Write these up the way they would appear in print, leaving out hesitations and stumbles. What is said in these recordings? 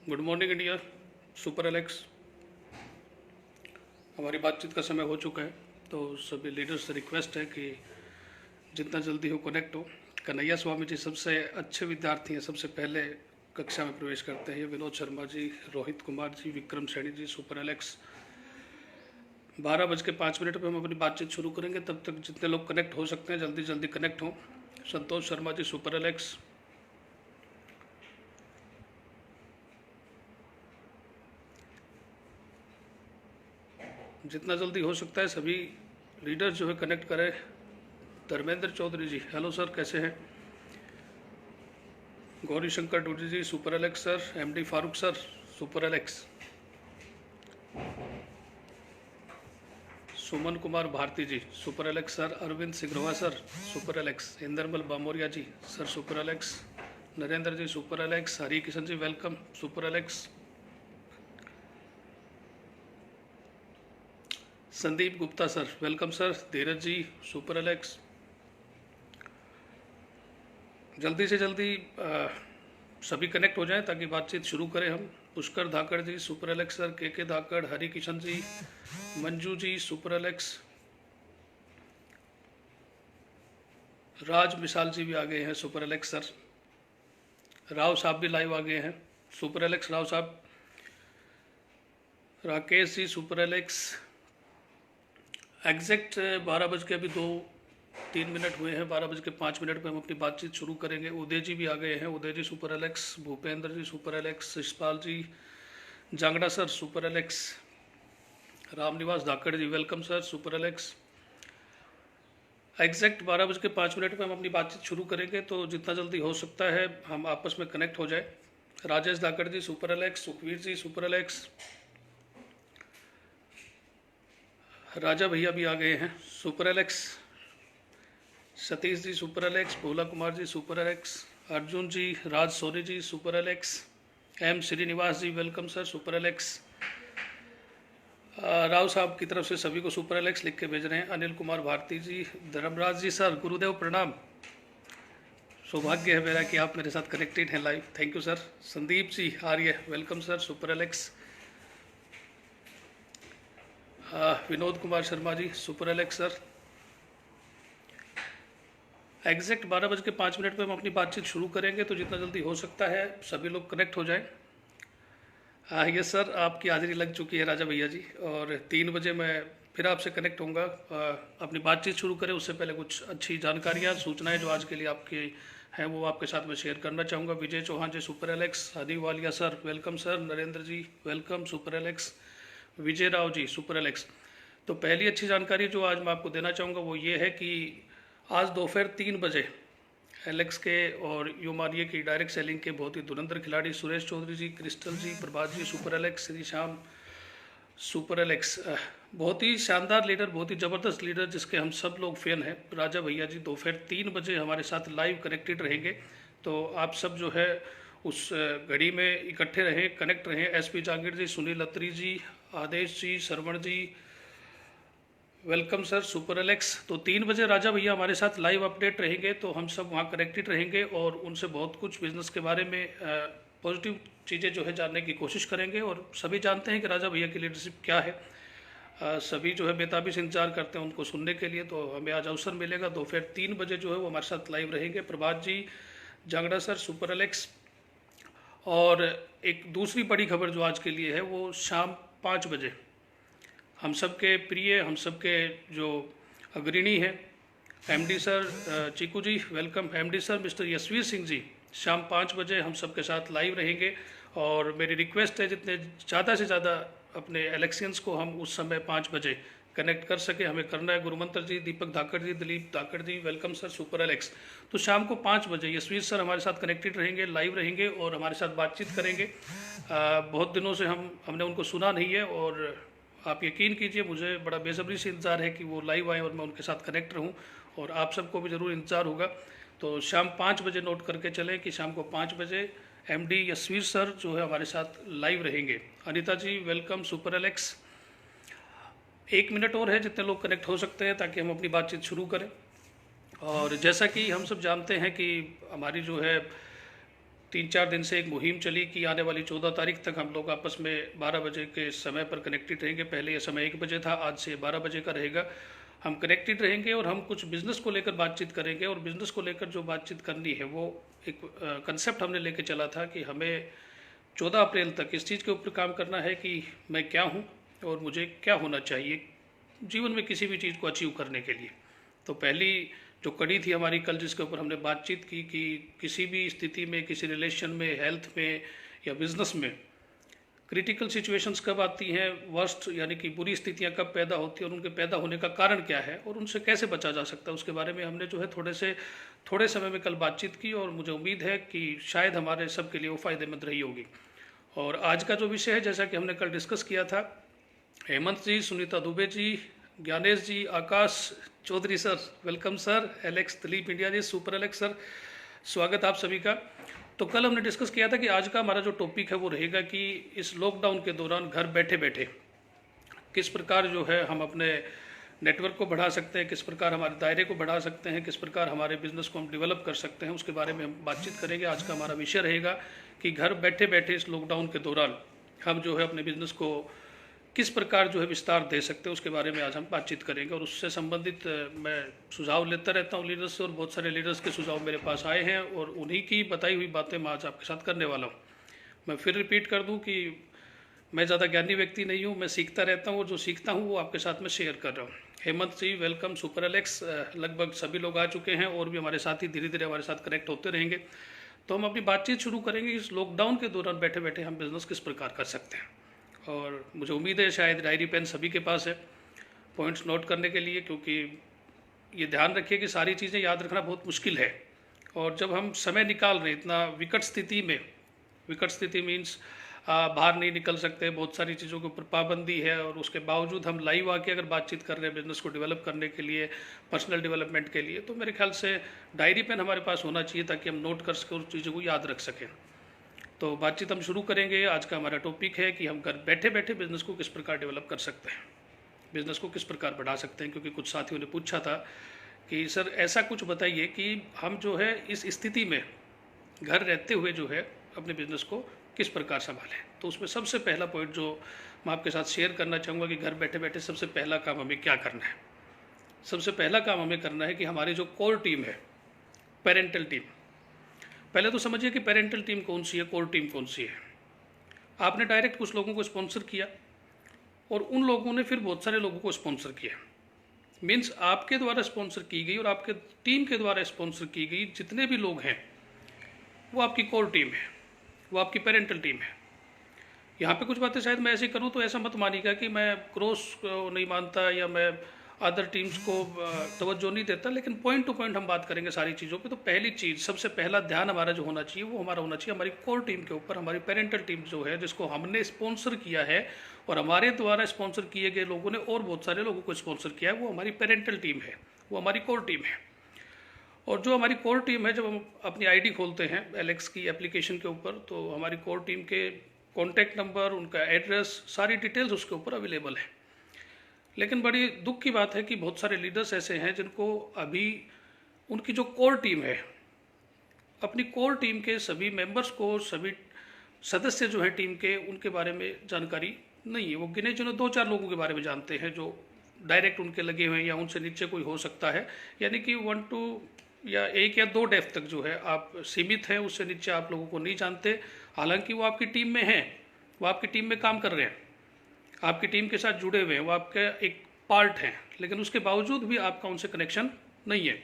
Good morning India. Super Alex, हमारी बातचीत का समय हो चुका है, तो सभी लीडर्स से रिक्वेस्ट है कि जितना जल्दी हो कनेक्ट हो। कन्हैया स्वामी जी सबसे अच्छे विद्यार्थी हैं, सबसे पहले कक्षा में प्रवेश करते हैं। ये विनोद शर्मा जी, रोहित कुमार जी, विक्रम सैनी जी, सुपर एलेक्स। 12:05 पर हम अपनी बातचीत शुरू करेंगे। तब तक जितने लोग कनेक्ट हो सकते हैं जल्दी जल्दी कनेक्ट हों। Santosh Sharma ji, super Alex. जितना जल्दी हो सकता है सभी लीडर्स जो है कनेक्ट करें। धर्मेंद्र चौधरी जी, हेलो सर, कैसे हैं? Gauri Shankar Dodi ji, super Alex sir. MD Farooq sir, super Alex. Suman Kumar Bharati ji, super Alex sir. Arvind Sigrova sir, super Alex. Indermal Bamoriya ji sir, super Alex. Narendra ji, super Alex. Hari Kishan ji, welcome, super Alex. Sandeep Gupta sir, welcome sir. Dheeraj ji, super Alex. जल्दी से जल्दी सभी कनेक्ट हो जाएं ताकि बातचीत शुरू करें हम। पुष्कर धाकड़ जी, सुपर एलेक्स सर। के धाकड़, हरि किशन जी, मंजू जी, सुपर एलेक्स। राज मिसाल जी भी आ गए हैं, सुपर एलेक्स सर। राव साहब भी लाइव आ गए हैं, सुपर एलेक्स राव साहब। Rakesh ji, super Alex. Exact 12:02-3 हुए हैं। 12:05 पर हम अपनी बातचीत शुरू करेंगे। उदय जी भी आ गए हैं, Uday ji, super Alex. Bhupendra ji, super Alex. Shishpal ji Jangra sir, super Alex. Ramniwas Dhakad ji, welcome sir, super Alex. Exact 12:05 पर हम अपनी बातचीत शुरू करेंगे, तो जितना जल्दी हो सकता है हम आपस में कनेक्ट हो जाए। Rajesh Dhakad ji, super Alex. Sukhveer ji, super Alex. Raja भैया भी आ गए हैं, super Alex. Satish ji, super Alex. Bhola Kumar ji, super Alex. Arjun ji, Raj Soni ji, super Alex. M Srinivas ji, welcome sir, super Alex. Rao साहब की तरफ से सभी को सुपर एलेक्स लिख के भेज रहे हैं। अनिल कुमार भारती जी, धर्मराज जी सर, गुरुदेव प्रणाम। सौभाग्य है मेरा कि आप मेरे साथ कनेक्टेड हैं live, thank you sir. Sandeep ji Arya, welcome sir, super Alex. Vinod Kumar Sharma ji, super Alex sir. Exact 12:05 पर हम अपनी बातचीत शुरू करेंगे, तो जितना जल्दी हो सकता है सभी लोग कनेक्ट हो जाएं। यस सर, आपकी हाजिरी लग चुकी है राजा भैया जी, और 3 बजे मैं फिर आपसे कनेक्ट होऊंगा। अपनी बातचीत शुरू करें उससे पहले कुछ अच्छी जानकारियाँ, सूचनाएं जो आज के लिए आपके हैं वो आपके साथ में शेयर करना चाहूँगा। Vijay Chauhan ji, super Alex. Honey Walia sir, welcome sir. Narendra ji, welcome, super Alex. Vijay Rao ji, super Alex. तो पहली अच्छी जानकारी जो आज मैं आपको देना चाहूँगा वो ये है कि आज दोपहर 3 बजे एलेक्स के और यूमानिया की डायरेक्ट सेलिंग के बहुत ही धुरंधर खिलाड़ी Suresh Chaudhary ji, Crystal ji, Prabhat ji, super Alex. Shri Shyam, super Alex. बहुत ही शानदार लीडर, बहुत ही ज़बरदस्त लीडर जिसके हम सब लोग फैन हैं, राजा भैया जी दोपहर 3 बजे हमारे साथ लाइव कनेक्टेड रहेंगे। तो आप सब जो है उस घड़ी में इकट्ठे रहें, कनेक्ट रहें। एसपी जांगीर जी, सुनील अत्री जी, आदेश जी, श्रवण जी, वेलकम सर, सुपर एलेक्स। तो 3 बजे राजा भैया हमारे साथ लाइव अपडेट रहेंगे, तो हम सब वहाँ कनेक्टेड रहेंगे और उनसे बहुत कुछ बिजनेस के बारे में पॉजिटिव चीज़ें जो है जानने की कोशिश करेंगे। और सभी जानते हैं कि राजा भैया की लीडरशिप क्या है। सभी जो है बेताबी से इंतजार करते हैं उनको सुनने के लिए, तो हमें आज अवसर मिलेगा। दोपहर 3 बजे जो है वो हमारे साथ लाइव रहेंगे। प्रभात जी जांगड़ा सर, सुपर एलेक्स। और एक दूसरी बड़ी खबर जो आज के लिए है वो शाम 5 बजे हम सबके प्रिय, हम सबके जो अग्रणी हैं, MD sir Chiku ji, welcome. MD sir mister Yashveer Singh ji शाम 5 बजे हम सबके साथ लाइव रहेंगे। और मेरी रिक्वेस्ट है जितने ज़्यादा से ज़्यादा अपने इलेक्शंस को हम उस समय 5 बजे कनेक्ट कर सके, हमें करना है। गुरुमंत्र जी, दीपक धाकड़ जी, दिलीप धाकड़ ji, welcome sir, super Alex. तो शाम को 5 बजे यशवीर सर हमारे साथ कनेक्टेड रहेंगे, लाइव रहेंगे और हमारे साथ बातचीत करेंगे। बहुत दिनों से हमने उनको सुना नहीं है, और आप यकीन कीजिए मुझे बड़ा बेसब्री से इंतज़ार है कि वो लाइव आएँ और मैं उनके साथ कनेक्ट रहूं, और आप सबको भी ज़रूर इंतज़ार होगा। तो शाम 5 बजे नोट करके चलें कि शाम को 5 बजे एमडी यशवीर सर जो है हमारे साथ लाइव रहेंगे। अनिता जी, वेलकम, सुपर एलेक्स। 1 मिनट और है, जितने लोग कनेक्ट हो सकते हैं ताकि हम अपनी बातचीत शुरू करें। और जैसा कि हम सब जानते हैं कि हमारी जो है 3-4 दिन से एक मुहिम चली कि आने वाली 14 तारीख तक हम लोग आपस में 12 बजे के समय पर कनेक्टेड रहेंगे। पहले ये समय 1 बजे था, आज से 12 बजे का रहेगा। हम कनेक्टेड रहेंगे और हम कुछ बिज़नेस को लेकर बातचीत करेंगे, और बिज़नेस को लेकर जो बातचीत करनी है वो एक कंसेप्ट हमने लेके चला था कि हमें 14 अप्रैल तक इस चीज़ के ऊपर काम करना है कि मैं क्या हूँ और मुझे क्या होना चाहिए जीवन में किसी भी चीज़ को अचीव करने के लिए। तो पहली जो कड़ी थी हमारी कल, जिसके ऊपर हमने बातचीत की कि किसी भी स्थिति में, किसी रिलेशन में, हेल्थ में या बिजनेस में क्रिटिकल सिचुएशंस कब आती हैं, वर्स्ट यानी कि बुरी स्थितियां कब पैदा होती हैं और उनके पैदा होने का कारण क्या है और उनसे कैसे बचा जा सकता है, उसके बारे में हमने जो है थोड़े समय में कल बातचीत की, और मुझे उम्मीद है कि शायद हमारे सब के लिए वो फ़ायदेमंद रही होगी। और आज का जो विषय है, जैसा कि हमने कल डिस्कस किया था, Hemant ji, Sunita Dubey ji, Gyanesh ji, Akash Chaudhary sir, welcome sir, Alex Dilip India ji, super Alex sir, स्वागत आप सभी का। तो कल हमने डिस्कस किया था कि आज का हमारा जो टॉपिक है वो रहेगा कि इस लॉकडाउन के दौरान घर बैठे बैठे किस प्रकार जो है हम अपने नेटवर्क को बढ़ा सकते हैं, किस प्रकार हमारे दायरे को बढ़ा सकते हैं, किस प्रकार हमारे बिजनेस को हम डेवलप कर सकते हैं, उसके बारे में हम बातचीत करेंगे। आज का हमारा विषय रहेगा कि घर बैठे बैठे इस लॉकडाउन के दौरान हम जो है अपने बिजनेस को किस प्रकार जो है विस्तार दे सकते हैं, उसके बारे में आज हम बातचीत करेंगे। और उससे संबंधित मैं सुझाव लेता रहता हूँ लीडर्स से, और बहुत सारे लीडर्स के सुझाव मेरे पास आए हैं और उन्हीं की बताई हुई बातें मैं आज आपके साथ करने वाला हूँ। मैं फिर रिपीट कर दूँ कि मैं ज़्यादा ज्ञानी व्यक्ति नहीं हूँ, मैं सीखता रहता हूँ और जो सीखता हूँ वो आपके साथ में शेयर कर रहा हूँ। हेमंत जी वेलकम, सुपर एलेक्स, लगभग सभी लोग आ चुके हैं और भी हमारे साथी धीरे धीरे हमारे साथ कनेक्ट होते रहेंगे। तो हम अपनी बातचीत शुरू करेंगे इस लॉकडाउन के दौरान बैठे बैठे हम बिज़नेस किस प्रकार कर सकते हैं। और मुझे उम्मीद है शायद डायरी पेन सभी के पास है पॉइंट्स नोट करने के लिए, क्योंकि ये ध्यान रखिए कि सारी चीज़ें याद रखना बहुत मुश्किल है। और जब हम समय निकाल रहे हैं इतना विकट स्थिति में, विकट स्थिति मीन्स बाहर नहीं निकल सकते, बहुत सारी चीज़ों के ऊपर पाबंदी है, और उसके बावजूद हम लाइव आके अगर बातचीत कर रहे हैं बिज़नेस को डेवलप करने के लिए, पर्सनल डेवलपमेंट के लिए, तो मेरे ख्याल से डायरी पेन हमारे पास होना चाहिए ताकि हम नोट कर सकें, उस चीज़ों को याद रख सकें। तो बातचीत हम शुरू करेंगे। आज का हमारा टॉपिक है कि हम घर बैठे बैठे बिज़नेस को किस प्रकार डेवलप कर सकते हैं, बिज़नेस को किस प्रकार बढ़ा सकते हैं। क्योंकि कुछ साथियों ने पूछा था कि सर ऐसा कुछ बताइए कि हम जो है इस स्थिति में घर रहते हुए जो है अपने बिज़नेस को किस प्रकार संभालें। तो उसमें सबसे पहला पॉइंट जो मैं आपके साथ शेयर करना चाहूँगा कि घर बैठे बैठे सबसे पहला काम हमें क्या करना है। सबसे पहला काम हमें करना है कि हमारी जो कोर टीम है, पेरेंटल टीम, पहले तो समझिए कि पेरेंटल टीम कौन सी है, कोर टीम कौन सी है। आपने डायरेक्ट कुछ लोगों को स्पॉन्सर किया और उन लोगों ने फिर बहुत सारे लोगों को स्पॉन्सर किया, मीन्स आपके द्वारा स्पॉन्सर की गई और आपके टीम के द्वारा स्पॉन्सर की गई जितने भी लोग हैं वो आपकी कोर टीम है, वो आपकी पेरेंटल टीम है। यहाँ पे कुछ बातें शायद मैं ऐसे करूँ तो ऐसा मत मानिएगा कि मैं क्रॉस को नहीं मानता या मैं अदर टीम्स को तवज्जो नहीं देता, लेकिन पॉइंट टू पॉइंट हम बात करेंगे सारी चीज़ों पे। तो पहली चीज़, सबसे पहला ध्यान हमारा जो होना चाहिए वो हमारा होना चाहिए हमारी कोर टीम के ऊपर। हमारी पेरेंटल टीम जो है, जिसको हमने स्पॉन्सर किया है और हमारे द्वारा स्पॉन्सर किए गए लोगों ने और बहुत सारे लोगों को स्पॉन्सर किया है, वो हमारी पेरेंटल टीम है, वो हमारी कोर टीम है। और जो हमारी कोर टीम है, जब हम अपनी आईडी खोलते हैं एलेक्स की एप्लीकेशन के ऊपर, तो हमारी कोर टीम के कॉन्टैक्ट नंबर, उनका एड्रेस, सारी डिटेल्स उसके ऊपर अवेलेबल है। लेकिन बड़ी दुख की बात है कि बहुत सारे लीडर्स ऐसे हैं जिनको अभी उनकी जो कोर टीम है, अपनी कोर टीम के सभी मेंबर्स को, सभी सदस्य जो हैं टीम के, उनके बारे में जानकारी नहीं है। वो गिने चुने 2-4 लोगों के बारे में जानते हैं जो डायरेक्ट उनके लगे हुए हैं या उनसे नीचे कोई हो सकता है, यानी कि 1 2 या 1 या 2 डेप्थ तक जो है आप सीमित हैं, उससे नीचे आप लोगों को नहीं जानते। हालांकि वो आपकी टीम में हैं, वो आपकी टीम में काम कर रहे हैं, आपकी टीम के साथ जुड़े हुए हैं, वो आपके एक पार्ट हैं, लेकिन उसके बावजूद भी आपका उनसे कनेक्शन नहीं है।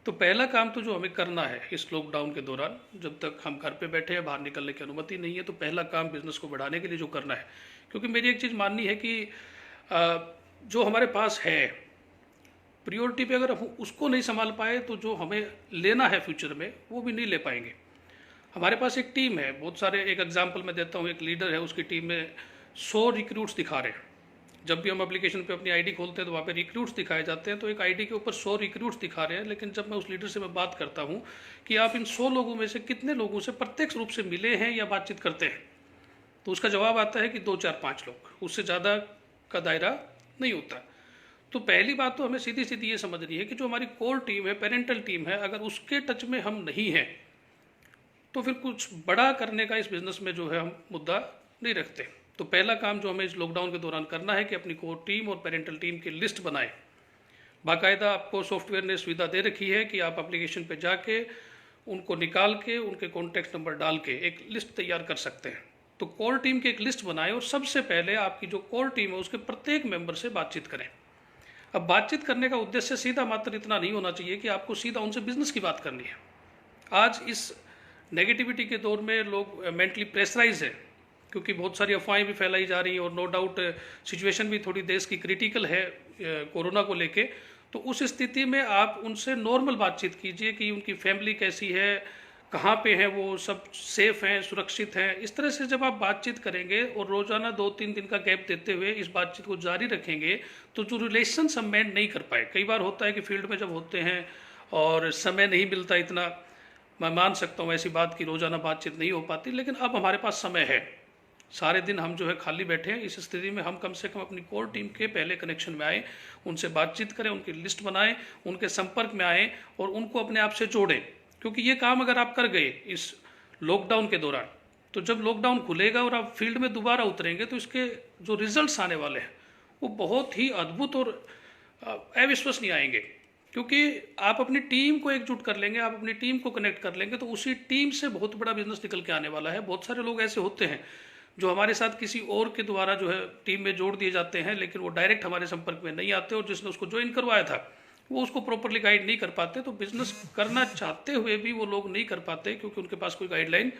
तो पहला काम तो जो हमें करना है इस लॉकडाउन के दौरान, जब तक हम घर पे बैठे हैं, बाहर निकलने की अनुमति नहीं है, तो पहला काम बिजनेस को बढ़ाने के लिए जो करना है, क्योंकि मेरी एक चीज़ माननी है कि जो हमारे पास है प्रियोरिटी पे, अगर हम उसको नहीं संभाल पाए तो जो हमें लेना है फ्यूचर में वो भी नहीं ले पाएंगे। हमारे पास एक टीम है, बहुत सारे, एक एग्जांपल मैं देता हूँ, एक लीडर है, उसकी टीम में 100 रिक्रूट्स दिखा रहे हैं। जब भी हम एप्लीकेशन पे अपनी आईडी खोलते हैं तो वहाँ पे रिक्रूट्स दिखाए जाते हैं, तो एक आईडी के ऊपर 100 रिक्रूट्स दिखा रहे हैं। लेकिन जब मैं उस लीडर से मैं बात करता हूँ कि आप इन 100 लोगों में से कितने लोगों से प्रत्यक्ष रूप से मिले हैं या बातचीत करते हैं, तो उसका जवाब आता है कि 2 4 5 लोग, उससे ज़्यादा का दायरा नहीं होता। तो पहली बात तो हमें सीधी सीधी ये समझनी है कि जो हमारी कोर टीम है, पेरेंटल टीम है, अगर उसके टच में हम नहीं हैं, तो फिर कुछ बड़ा करने का इस बिज़नेस में जो है हम मुद्दा नहीं रखते। तो पहला काम जो हमें इस लॉकडाउन के दौरान करना है कि अपनी कोर टीम और पेरेंटल टीम की लिस्ट बनाएं। बाकायदा आपको सॉफ्टवेयर ने सुविधा दे रखी है कि आप एप्लीकेशन पे जाके उनको निकाल के उनके कॉन्टैक्ट नंबर डाल के एक लिस्ट तैयार कर सकते हैं। तो कोर टीम की एक लिस्ट बनाएं और सबसे पहले आपकी जो कोर टीम है उसके प्रत्येक मेंबर से बातचीत करें। अब बातचीत करने का उद्देश्य सीधा मात्र इतना नहीं होना चाहिए कि आपको सीधा उनसे बिजनेस की बात करनी है। आज इस नेगेटिविटी के दौर में लोग मेंटली प्रेशराइज है, क्योंकि बहुत सारी अफवाहें भी फैलाई जा रही हैं और नो डाउट सिचुएशन भी थोड़ी देश की क्रिटिकल है कोरोना को लेके। तो उस स्थिति में आप उनसे नॉर्मल बातचीत कीजिए कि उनकी फैमिली कैसी है, कहाँ पे हैं, वो सब सेफ हैं, सुरक्षित हैं। इस तरह से जब आप बातचीत करेंगे और रोजाना 2-3 दिन का गैप देते हुए इस बातचीत को जारी रखेंगे तो जो रिलेशन हम मेंटेन नहीं कर पाए। कई बार होता है कि फील्ड में जब होते हैं और समय नहीं मिलता इतना, मैं मान सकता हूँ ऐसी बात कि रोजाना बातचीत नहीं हो पाती, लेकिन अब हमारे पास समय है, सारे दिन हम जो है खाली बैठे हैं। इस स्थिति में हम कम से कम अपनी कोर टीम के पहले कनेक्शन में आए, उनसे बातचीत करें, उनकी लिस्ट बनाएं, उनके संपर्क में आएँ और उनको अपने आप से जोड़ें। क्योंकि ये काम अगर आप कर गए इस लॉकडाउन के दौरान, तो जब लॉकडाउन खुलेगा और आप फील्ड में दोबारा उतरेंगे तो इसके जो रिजल्ट्स आने वाले हैं वो बहुत ही अद्भुत और अविश्वसनीय आएंगे। क्योंकि आप अपनी टीम को एकजुट कर लेंगे, आप अपनी टीम को कनेक्ट कर लेंगे, तो उसी टीम से बहुत बड़ा बिजनेस निकल के आने वाला है। बहुत सारे लोग ऐसे होते हैं जो हमारे साथ किसी और के द्वारा जो है टीम में जोड़ दिए जाते हैं, लेकिन वो डायरेक्ट हमारे संपर्क में नहीं आते और जिसने उसको ज्वाइन करवाया था वो उसको प्रॉपरली गाइड नहीं कर पाते। तो बिजनेस करना चाहते हुए भी वो लोग नहीं कर पाते क्योंकि उनके पास कोई गाइडलाइन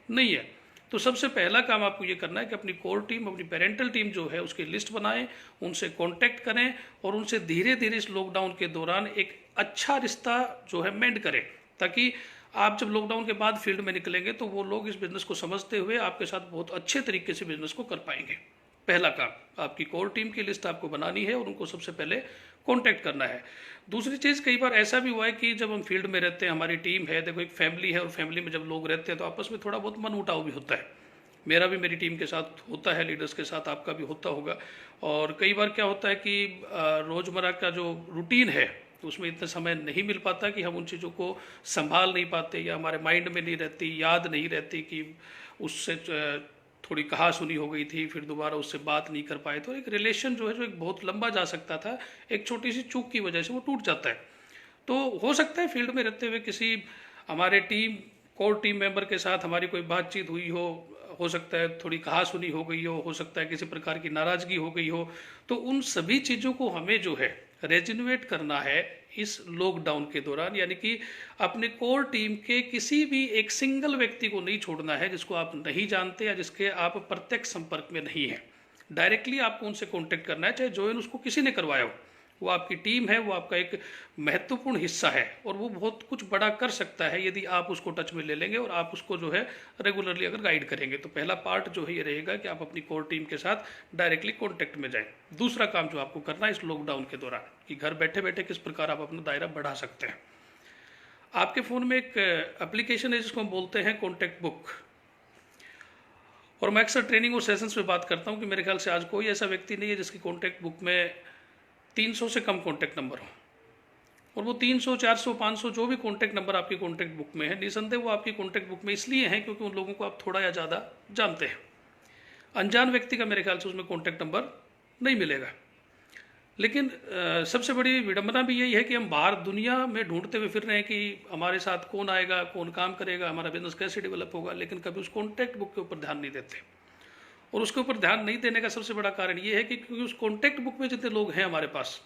नहीं है। तो सबसे पहला काम आपको ये करना है कि अपनी कोर टीम, अपनी पेरेंटल टीम जो है उसकी लिस्ट बनाएं, उनसे कांटेक्ट करें और उनसे धीरे धीरे इस लॉकडाउन के दौरान एक अच्छा रिश्ता जो है मेंटेन करें, ताकि आप जब लॉकडाउन के बाद फील्ड में निकलेंगे तो वो लोग इस बिजनेस को समझते हुए आपके साथ बहुत अच्छे तरीके से बिजनेस को कर पाएंगे। पहला काम आपकी कोर टीम की लिस्ट आपको बनानी है और उनको सबसे पहले कांटेक्ट करना है। दूसरी चीज़, कई बार ऐसा भी हुआ है कि जब हम फील्ड में रहते हैं, हमारी टीम है, देखो एक फैमिली है और फैमिली में जब लोग रहते हैं तो आपस में थोड़ा बहुत मन उठाव भी होता है। मेरा भी मेरी टीम के साथ होता है, लीडर्स के साथ आपका भी होता होगा। और कई बार क्या होता है कि रोज़मर्रा का जो रूटीन है उसमें इतना समय नहीं मिल पाता कि हम उन चीज़ों को संभाल नहीं पाते या हमारे माइंड में नहीं रहती, याद नहीं रहती कि उससे थोड़ी कहा सुनी हो गई थी, फिर दोबारा उससे बात नहीं कर पाए। तो एक रिलेशन जो है जो एक बहुत लंबा जा सकता था, एक छोटी सी चूक की वजह से वो टूट जाता है। तो हो सकता है फील्ड में रहते हुए किसी हमारे कोर टीम मेंबर के साथ हमारी कोई बातचीत हुई हो सकता है थोड़ी कहा सुनी हो गई हो सकता है किसी प्रकार की नाराजगी हो गई हो। तो उन सभी चीज़ों को हमें जो है रेजिन्युएट करना है इस लॉकडाउन के दौरान, यानी कि अपने कोर टीम के किसी भी एक सिंगल व्यक्ति को नहीं छोड़ना है जिसको आप नहीं जानते या जिसके आप प्रत्यक्ष संपर्क में नहीं है। डायरेक्टली आपको उनसे कांटेक्ट करना है, चाहे ज्वाइन उसको किसी ने करवाया हो, वो आपकी टीम है, वो आपका एक महत्वपूर्ण हिस्सा है और वो बहुत कुछ बड़ा कर सकता है यदि आप उसको टच में ले लेंगे और आप उसको जो है रेगुलरली अगर गाइड करेंगे। तो पहला पार्ट जो है ये रहेगा कि आप अपनी कोर टीम के साथ डायरेक्टली कॉन्टेक्ट में जाएं। दूसरा काम जो आपको करना है इस लॉकडाउन के दौरान कि घर बैठे बैठे किस प्रकार आप अपना दायरा बढ़ा सकते हैं। आपके फ़ोन में एक एप्लीकेशन है जिसको हम बोलते हैं कॉन्टैक्ट बुक, और मैं अक्सर ट्रेनिंग और सेशंस में बात करता हूँ कि मेरे ख्याल से आज कोई ऐसा व्यक्ति नहीं है जिसकी कॉन्टैक्ट बुक में 300 से कम कॉन्टैक्ट नंबर हो। और वो 300, 400, 500 जो भी कॉन्टैक्ट नंबर आपकी कॉन्टैक्ट बुक में है, निसंदेह वो आपकी कॉन्टैक्ट बुक में इसलिए हैं क्योंकि उन लोगों को आप थोड़ा या ज़्यादा जानते हैं। अनजान व्यक्ति का मेरे ख्याल से उसमें कॉन्टैक्ट नंबर नहीं मिलेगा। लेकिन सबसे बड़ी विडंबना भी यही है कि हम बाहर दुनिया में ढूंढते हुए फिर रहे हैं कि हमारे साथ कौन आएगा, कौन काम करेगा, हमारा बिजनेस कैसे डेवलप होगा, लेकिन कभी उस कॉन्टैक्ट बुक के ऊपर ध्यान नहीं देते। और उसके ऊपर ध्यान नहीं देने का सबसे बड़ा कारण ये है कि क्योंकि उस कॉन्टैक्ट बुक में जितने लोग हैं हमारे पास,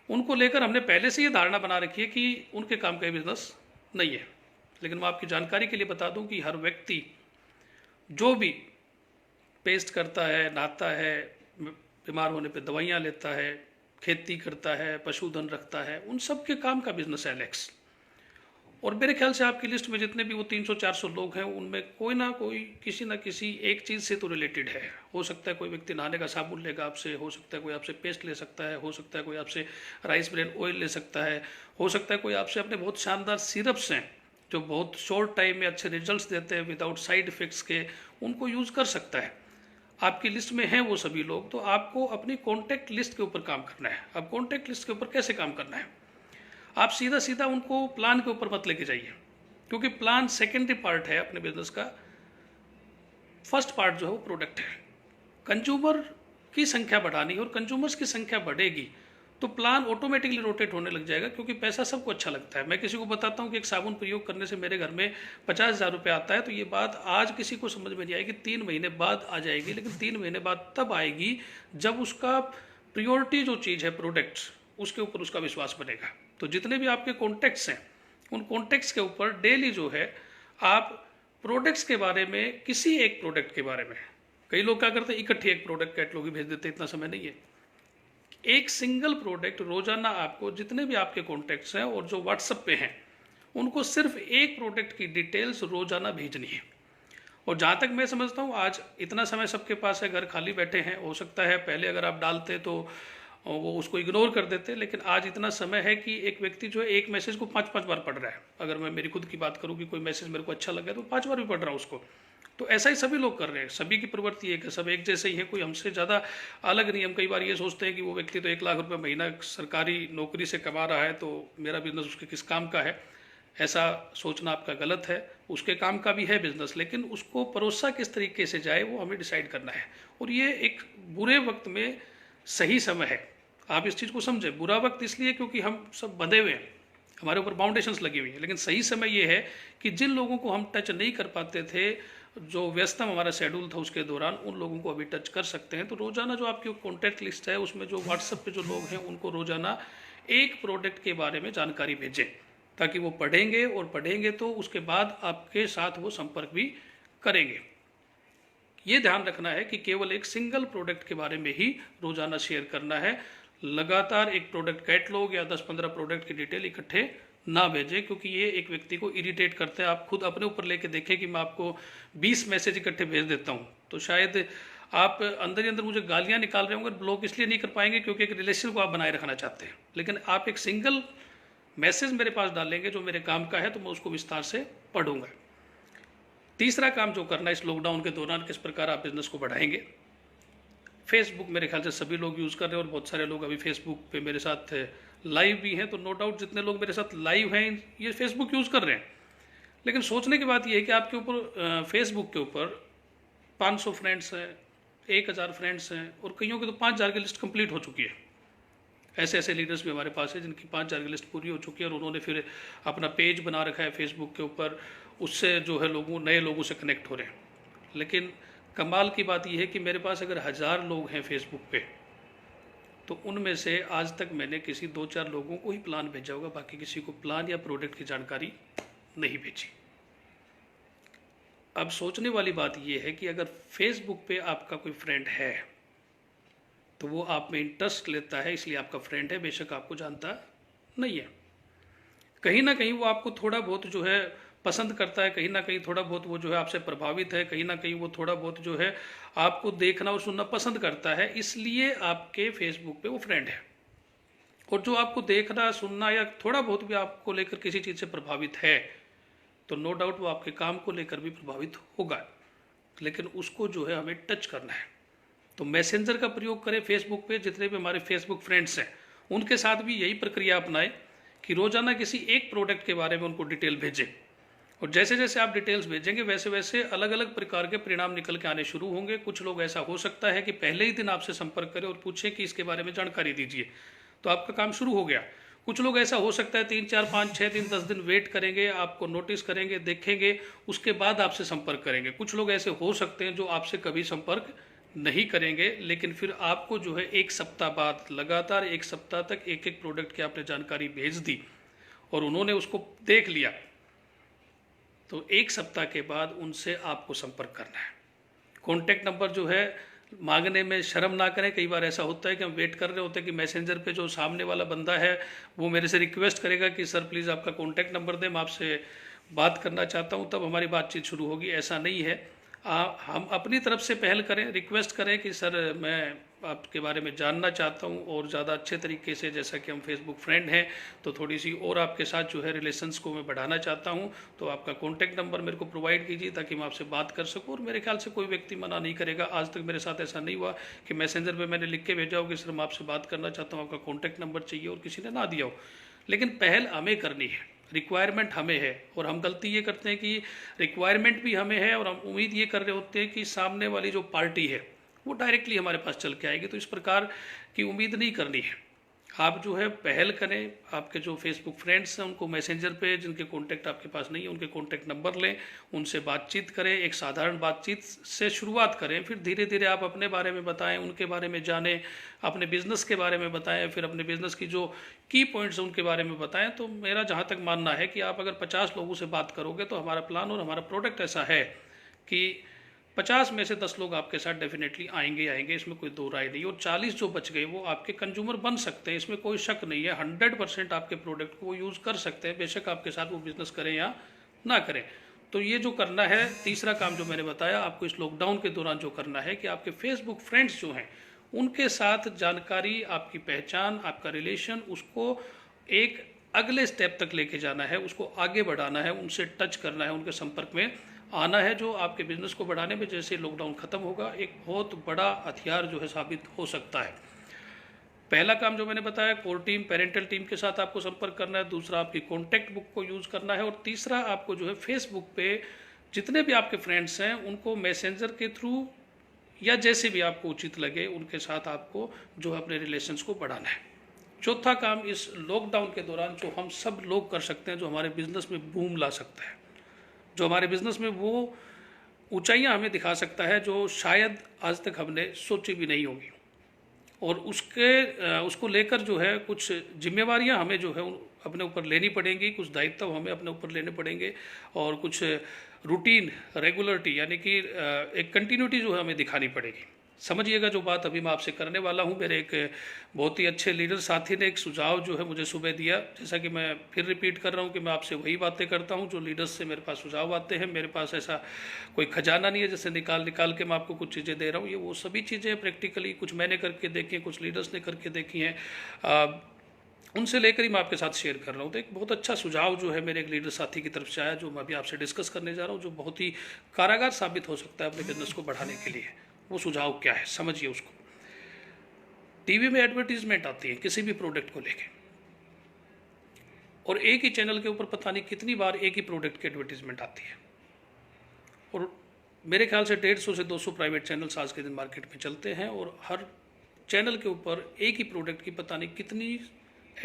उनको लेकर हमने पहले से ये धारणा बना रखी है कि उनके काम का बिजनेस नहीं है। लेकिन मैं आपकी जानकारी के लिए बता दूं कि हर व्यक्ति जो भी पेस्ट करता है, नहाता है, बीमार होने पे दवाइयाँ लेता है, खेती करता है, पशुधन रखता है, उन सब के काम का बिजनेस है एलेक्स। और मेरे ख्याल से आपकी लिस्ट में जितने भी वो 300-400 लोग हैं उनमें कोई ना कोई किसी ना किसी एक चीज़ से तो रिलेटेड है। हो सकता है कोई व्यक्ति नहाने का साबुन लेगा आपसे, हो सकता है कोई आपसे पेस्ट ले सकता है, हो सकता है कोई आपसे राइस ब्रेन ऑयल ले सकता है, हो सकता है कोई आपसे अपने बहुत शानदार सिरप्स हैं जो बहुत शॉर्ट टाइम में अच्छे रिजल्ट्स देते हैं विदाउट साइड इफ़ेक्ट्स के, उनको यूज़ कर सकता है। आपकी लिस्ट में हैं वो सभी लोग, तो आपको अपनी कॉन्टैक्ट लिस्ट के ऊपर काम करना है। अब कॉन्टैक्ट लिस्ट के ऊपर कैसे काम करना है? आप सीधा सीधा उनको प्लान के ऊपर मत लेके जाइए। क्योंकि प्लान सेकेंडरी पार्ट है अपने बिजनेस का, फर्स्ट पार्ट जो है वो प्रोडक्ट है। कंज्यूमर की संख्या बढ़ानी है और कंज्यूमर्स की संख्या बढ़ेगी तो प्लान ऑटोमेटिकली रोटेट होने लग जाएगा, क्योंकि पैसा सबको अच्छा लगता है। मैं किसी को बताता हूँ कि एक साबुन प्रयोग करने से मेरे घर में 50,000 रुपये आता है, तो ये बात आज किसी को समझ में नहीं आएगी, 3 महीने बाद आ जाएगी, लेकिन 3 महीने बाद तब आएगी जब उसका प्रियोरिटी जो चीज़ है प्रोडक्ट्स, उसके ऊपर उसका विश्वास बनेगा। तो जितने भी आपके कॉन्टैक्ट्स हैं उन कॉन्टैक्ट्स के ऊपर डेली जो है आप प्रोडक्ट्स के बारे में, किसी एक प्रोडक्ट के बारे में, कई लोग क्या करते हैं इकट्ठे एक प्रोडक्ट कैटलॉग ही भेज देते हैं, इतना समय नहीं है। एक सिंगल प्रोडक्ट रोजाना आपको जितने भी आपके कॉन्टैक्ट्स हैं और जो व्हाट्सएप पे हैं उनको सिर्फ एक प्रोडक्ट की डिटेल्स रोजाना भेजनी है। और जहाँ तक मैं समझता हूँ आज इतना समय सबके पास है, घर खाली बैठे हैं, हो सकता है पहले अगर आप डालते तो वो उसको इग्नोर कर देते, लेकिन आज इतना समय है कि एक व्यक्ति जो है एक मैसेज को 5-5 बार पढ़ रहा है। अगर मैं मेरी खुद की बात करूँ कि कोई मैसेज मेरे को अच्छा लगा तो 5 बार भी पढ़ रहा हूँ उसको। तो ऐसा ही सभी लोग कर रहे हैं, सभी की प्रवृत्ति एक है, सब एक जैसे ही है, कोई हमसे ज़्यादा अलग नहीं। हम कई बार ये सोचते हैं कि वो व्यक्ति तो 1 लाख रुपये महीना सरकारी नौकरी से कमा रहा है तो मेरा बिजनेस उसके किस काम का है। ऐसा सोचना आपका गलत है, उसके काम का भी है बिजनेस, लेकिन उसको परोसा किस तरीके से जाए वो हमें डिसाइड करना है। और ये एक बुरे वक्त में सही समय है, आप इस चीज़ को समझें। बुरा वक्त इसलिए क्योंकि हम सब बंधे हुए हैं, हमारे ऊपर बाउंडेशंस लगी हुई हैं, लेकिन सही समय ये है कि जिन लोगों को हम टच नहीं कर पाते थे, जो व्यस्तम हमारा शेड्यूल था उसके दौरान, उन लोगों को अभी टच कर सकते हैं। तो रोजाना जो आपकी कॉन्टैक्ट लिस्ट है उसमें जो व्हाट्सएप पे जो लोग हैं उनको रोजाना एक प्रोडक्ट के बारे में जानकारी भेजें, ताकि वो पढ़ेंगे, और पढ़ेंगे तो उसके बाद आपके साथ वो संपर्क भी करेंगे। ये ध्यान रखना है कि केवल एक सिंगल प्रोडक्ट के बारे में ही रोजाना शेयर करना है। लगातार एक प्रोडक्ट कैटलॉग या 10-15 प्रोडक्ट की डिटेल इकट्ठे ना भेजें, क्योंकि ये एक व्यक्ति को इरिटेट करते हैं। आप खुद अपने ऊपर लेके देखें कि मैं आपको 20 मैसेज इकट्ठे भेज देता हूँ तो शायद आप अंदर ही अंदर मुझे गालियाँ निकाल रहे होंगे, ब्लॉक इसलिए नहीं कर पाएंगे क्योंकि एक रिलेशन को आप बनाए रखना चाहते हैं। लेकिन आप एक सिंगल मैसेज मेरे पास डालेंगे जो मेरे काम का है तो मैं उसको विस्तार से पढ़ूंगा। तीसरा काम जो करना है इस लॉकडाउन के दौरान, किस प्रकार आप बिजनेस को बढ़ाएंगे। फेसबुक मेरे ख्याल से सभी लोग यूज़ कर रहे हैं और बहुत सारे लोग अभी फेसबुक पे मेरे साथ लाइव भी हैं, तो नो डाउट जितने लोग मेरे साथ लाइव हैं ये फेसबुक यूज़ कर रहे हैं। लेकिन सोचने की बात ये है कि आपके ऊपर फेसबुक के ऊपर 500 फ्रेंड्स हैं, 1000 फ्रेंड्स हैं, और कईयों की तो 5000 की लिस्ट कंप्लीट हो चुकी है। ऐसे ऐसे लीडर्स भी हमारे पास है जिनकी 5000 की लिस्ट पूरी हो चुकी है और उन्होंने फिर अपना पेज बना रखा है फेसबुक के ऊपर, उससे जो है लोगों नए लोगों से कनेक्ट हो रहे हैं। लेकिन कमाल की बात यह है कि मेरे पास अगर 1000 लोग हैं फेसबुक पे तो उनमें से आज तक मैंने किसी 2-4 लोगों को ही प्लान भेजा होगा, बाकी किसी को प्लान या प्रोडक्ट की जानकारी नहीं भेजी। अब सोचने वाली बात यह है कि अगर फेसबुक पे आपका कोई फ्रेंड है तो वो आप में इंटरेस्ट लेता है इसलिए आपका फ्रेंड है, बेशक आपको जानता नहीं है। कहीं ना कहीं वो आपको थोड़ा बहुत जो है पसंद करता है, कहीं ना कहीं थोड़ा बहुत वो जो है आपसे प्रभावित है, कहीं ना कहीं वो थोड़ा बहुत जो है आपको देखना और सुनना पसंद करता है, इसलिए आपके फेसबुक पे वो फ्रेंड है। और जो आपको देखना सुनना या थोड़ा बहुत भी आपको लेकर किसी चीज़ से प्रभावित है तो नो डाउट वो आपके काम को लेकर भी प्रभावित होगा, लेकिन उसको जो है हमें टच करना है। तो मैसेंजर का प्रयोग करें फेसबुक पे, जितने भी हमारे फेसबुक फ्रेंड्स हैं उनके साथ भी यही प्रक्रिया अपनाएं कि रोजाना किसी एक प्रोडक्ट के बारे में उनको डिटेल भेजें, और जैसे जैसे आप डिटेल्स भेजेंगे वैसे वैसे अलग अलग प्रकार के परिणाम निकल के आने शुरू होंगे। कुछ लोग ऐसा हो सकता है कि पहले ही दिन आपसे संपर्क करें और पूछें कि इसके बारे में जानकारी दीजिए, तो आपका काम शुरू हो गया। कुछ लोग ऐसा हो सकता है 3, 4, 5, 6 दिन 10 दिन वेट करेंगे, आपको नोटिस करेंगे, देखेंगे, उसके बाद आपसे संपर्क करेंगे। कुछ लोग ऐसे हो सकते हैं जो आपसे कभी संपर्क नहीं करेंगे, लेकिन फिर आपको जो है 1 सप्ताह बाद लगातार 1 सप्ताह तक एक एक प्रोडक्ट की आपने जानकारी भेज दी और उन्होंने उसको देख लिया, तो 1 सप्ताह के बाद उनसे आपको संपर्क करना है। कॉन्टैक्ट नंबर जो है मांगने में शर्म ना करें। कई बार ऐसा होता है कि हम वेट कर रहे होते हैं कि मैसेंजर पे जो सामने वाला बंदा है वो मेरे से रिक्वेस्ट करेगा कि सर प्लीज़ आपका कॉन्टैक्ट नंबर दें, मैं आपसे बात करना चाहता हूं, तब हमारी बातचीत शुरू होगी। ऐसा नहीं है, हम अपनी तरफ से पहल करें, रिक्वेस्ट करें कि सर मैं आपके बारे में जानना चाहता हूं और ज़्यादा अच्छे तरीके से, जैसा कि हम फेसबुक फ्रेंड हैं तो थोड़ी सी और आपके साथ जो है रिलेशंस को मैं बढ़ाना चाहता हूं, तो आपका कॉन्टैक्ट नंबर मेरे को प्रोवाइड कीजिए ताकि मैं आपसे बात कर सकूं। और मेरे ख्याल से कोई व्यक्ति मना नहीं करेगा। आज तक मेरे साथ ऐसा नहीं हुआ कि मैसेंजर पर मैंने लिख के भेजा हो कि सर मैं आपसे बात करना चाहता हूँ, आपका कॉन्टैक्ट नंबर चाहिए, और किसी ने ना दिया हो। लेकिन पहल हमें करनी है। रिक्वायरमेंट हमें है, और हम गलती ये करते हैं कि रिक्वायरमेंट भी हमें है और हम उम्मीद ये कर रहे होते हैं कि सामने वाली जो पार्टी है वो डायरेक्टली हमारे पास चल के आएगी। तो इस प्रकार की उम्मीद नहीं करनी है। आप जो है पहल करें, आपके जो फेसबुक फ्रेंड्स हैं उनको मैसेंजर पे, जिनके कॉन्टैक्ट आपके पास नहीं है उनके कॉन्टैक्ट नंबर लें, उनसे बातचीत करें, एक साधारण बातचीत से शुरुआत करें, फिर धीरे धीरे आप अपने बारे में बताएं, उनके बारे में जानें, अपने बिजनेस के बारे में बताएं, फिर अपने बिजनेस की जो की पॉइंट्स हैं उनके बारे में बताएं। तो मेरा जहाँ तक मानना है कि आप अगर 50 लोगों से बात करोगे तो हमारा प्लान और हमारा प्रोडक्ट ऐसा है कि 50 में से 10 लोग आपके साथ डेफिनेटली आएंगे, इसमें कोई दो राय नहीं। और 40 जो बच गए वो आपके कंज्यूमर बन सकते हैं, इसमें कोई शक नहीं है। 100% आपके प्रोडक्ट को वो यूज़ कर सकते हैं, बेशक आपके साथ वो बिजनेस करें या ना करें। तो ये जो करना है, तीसरा काम जो मैंने बताया आपको इस लॉकडाउन के दौरान जो करना है कि आपके फेसबुक फ्रेंड्स जो हैं उनके साथ जानकारी, आपकी पहचान, आपका रिलेशन, उसको एक अगले स्टेप तक लेके जाना है, उसको आगे बढ़ाना है, उनसे टच करना है, उनके संपर्क में आना है, जो आपके बिजनेस को बढ़ाने में जैसे लॉकडाउन खत्म होगा एक बहुत बड़ा हथियार जो है साबित हो सकता है। पहला काम जो मैंने बताया, कोर टीम, पेरेंटल टीम के साथ आपको संपर्क करना है। दूसरा, आपकी कॉन्टैक्ट बुक को यूज़ करना है। और तीसरा, आपको जो है फेसबुक पे जितने भी आपके फ्रेंड्स हैं उनको मैसेंजर के थ्रू या जैसे भी आपको उचित लगे उनके साथ आपको जो है अपने रिलेशंस को बढ़ाना है। चौथा काम इस लॉकडाउन के दौरान जो हम सब लोग कर सकते हैं, जो हमारे बिजनेस में बूम ला सकता है, जो हमारे बिजनेस में वो ऊंचाइयां हमें दिखा सकता है जो शायद आज तक हमने सोची भी नहीं होगी, और उसको लेकर जो है कुछ जिम्मेवारियां हमें जो है अपने ऊपर लेनी पड़ेंगी, कुछ दायित्व हमें अपने ऊपर लेने पड़ेंगे, और कुछ रूटीन, रेगुलरिटी यानी कि एक कंटिन्यूटी जो है हमें दिखानी पड़ेगी। समझिएगा जो बात अभी मैं आपसे करने वाला हूँ। मेरे एक बहुत ही अच्छे लीडर साथी ने एक सुझाव जो है मुझे सुबह दिया, जैसा कि मैं फिर रिपीट कर रहा हूँ कि मैं आपसे वही बातें करता हूँ जो लीडर्स से मेरे पास सुझाव आते हैं। मेरे पास ऐसा कोई खजाना नहीं है जैसे निकाल निकाल के मैं आपको कुछ चीज़ें दे रहा हूँ। ये वो सभी चीज़ें प्रैक्टिकली कुछ मैंने करके देखी हैं, कुछ लीडर्स ने करके देखी हैं, उनसे लेकर ही मैं आपके साथ शेयर कर रहा हूँ। तो एक बहुत अच्छा सुझाव जो है मेरे एक लीडर साथी की तरफ से आया, जो मैं अभी आपसे डिस्कस करने जा रहा हूँ, जो बहुत ही कारागार साबित हो सकता है अपने बिजनेस को बढ़ाने के लिए। वो सुझाव क्या है, समझिए उसको। टीवी में एडवर्टीजमेंट आती है किसी भी प्रोडक्ट को लेके, और एक ही चैनल के ऊपर पता नहीं कितनी बार एक ही प्रोडक्ट की एडवर्टीजमेंट आती है, और मेरे ख्याल से 150 से 200 प्राइवेट चैनल्स आज के दिन मार्केट में चलते हैं, और हर चैनल के ऊपर एक ही प्रोडक्ट की पता नहीं कितनी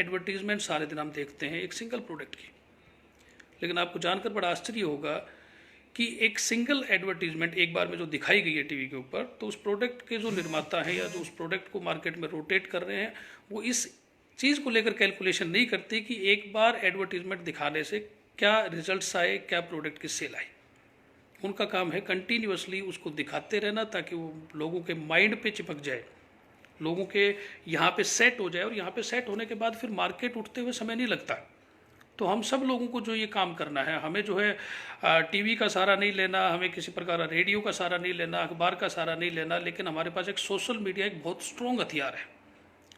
एडवर्टीजमेंट सारे दिन हम देखते हैं एक सिंगल प्रोडक्ट की। लेकिन आपको जानकर बड़ा आश्चर्य होगा कि एक सिंगल एडवर्टीजमेंट एक बार में जो दिखाई गई है टीवी के ऊपर, तो उस प्रोडक्ट के जो निर्माता है या जो उस प्रोडक्ट को मार्केट में रोटेट कर रहे हैं, वो इस चीज़ को लेकर कैलकुलेशन नहीं करते कि एक बार एडवर्टीजमेंट दिखाने से क्या रिजल्ट्स आए, क्या प्रोडक्ट की सेल आई। उनका काम है कंटिन्यूअसली उसको दिखाते रहना ताकि वो लोगों के माइंड पे चिपक जाए, लोगों के यहाँ पे सेट हो जाए, और यहाँ पे सेट होने के बाद फिर मार्केट उठते हुए समय नहीं लगता। तो हम सब लोगों को जो ये काम करना है, हमें जो है टीवी का सहारा नहीं लेना, हमें किसी प्रकार का रेडियो का सहारा नहीं लेना, अखबार का सहारा नहीं लेना, लेकिन हमारे पास एक सोशल मीडिया एक बहुत स्ट्रॉन्ग हथियार है।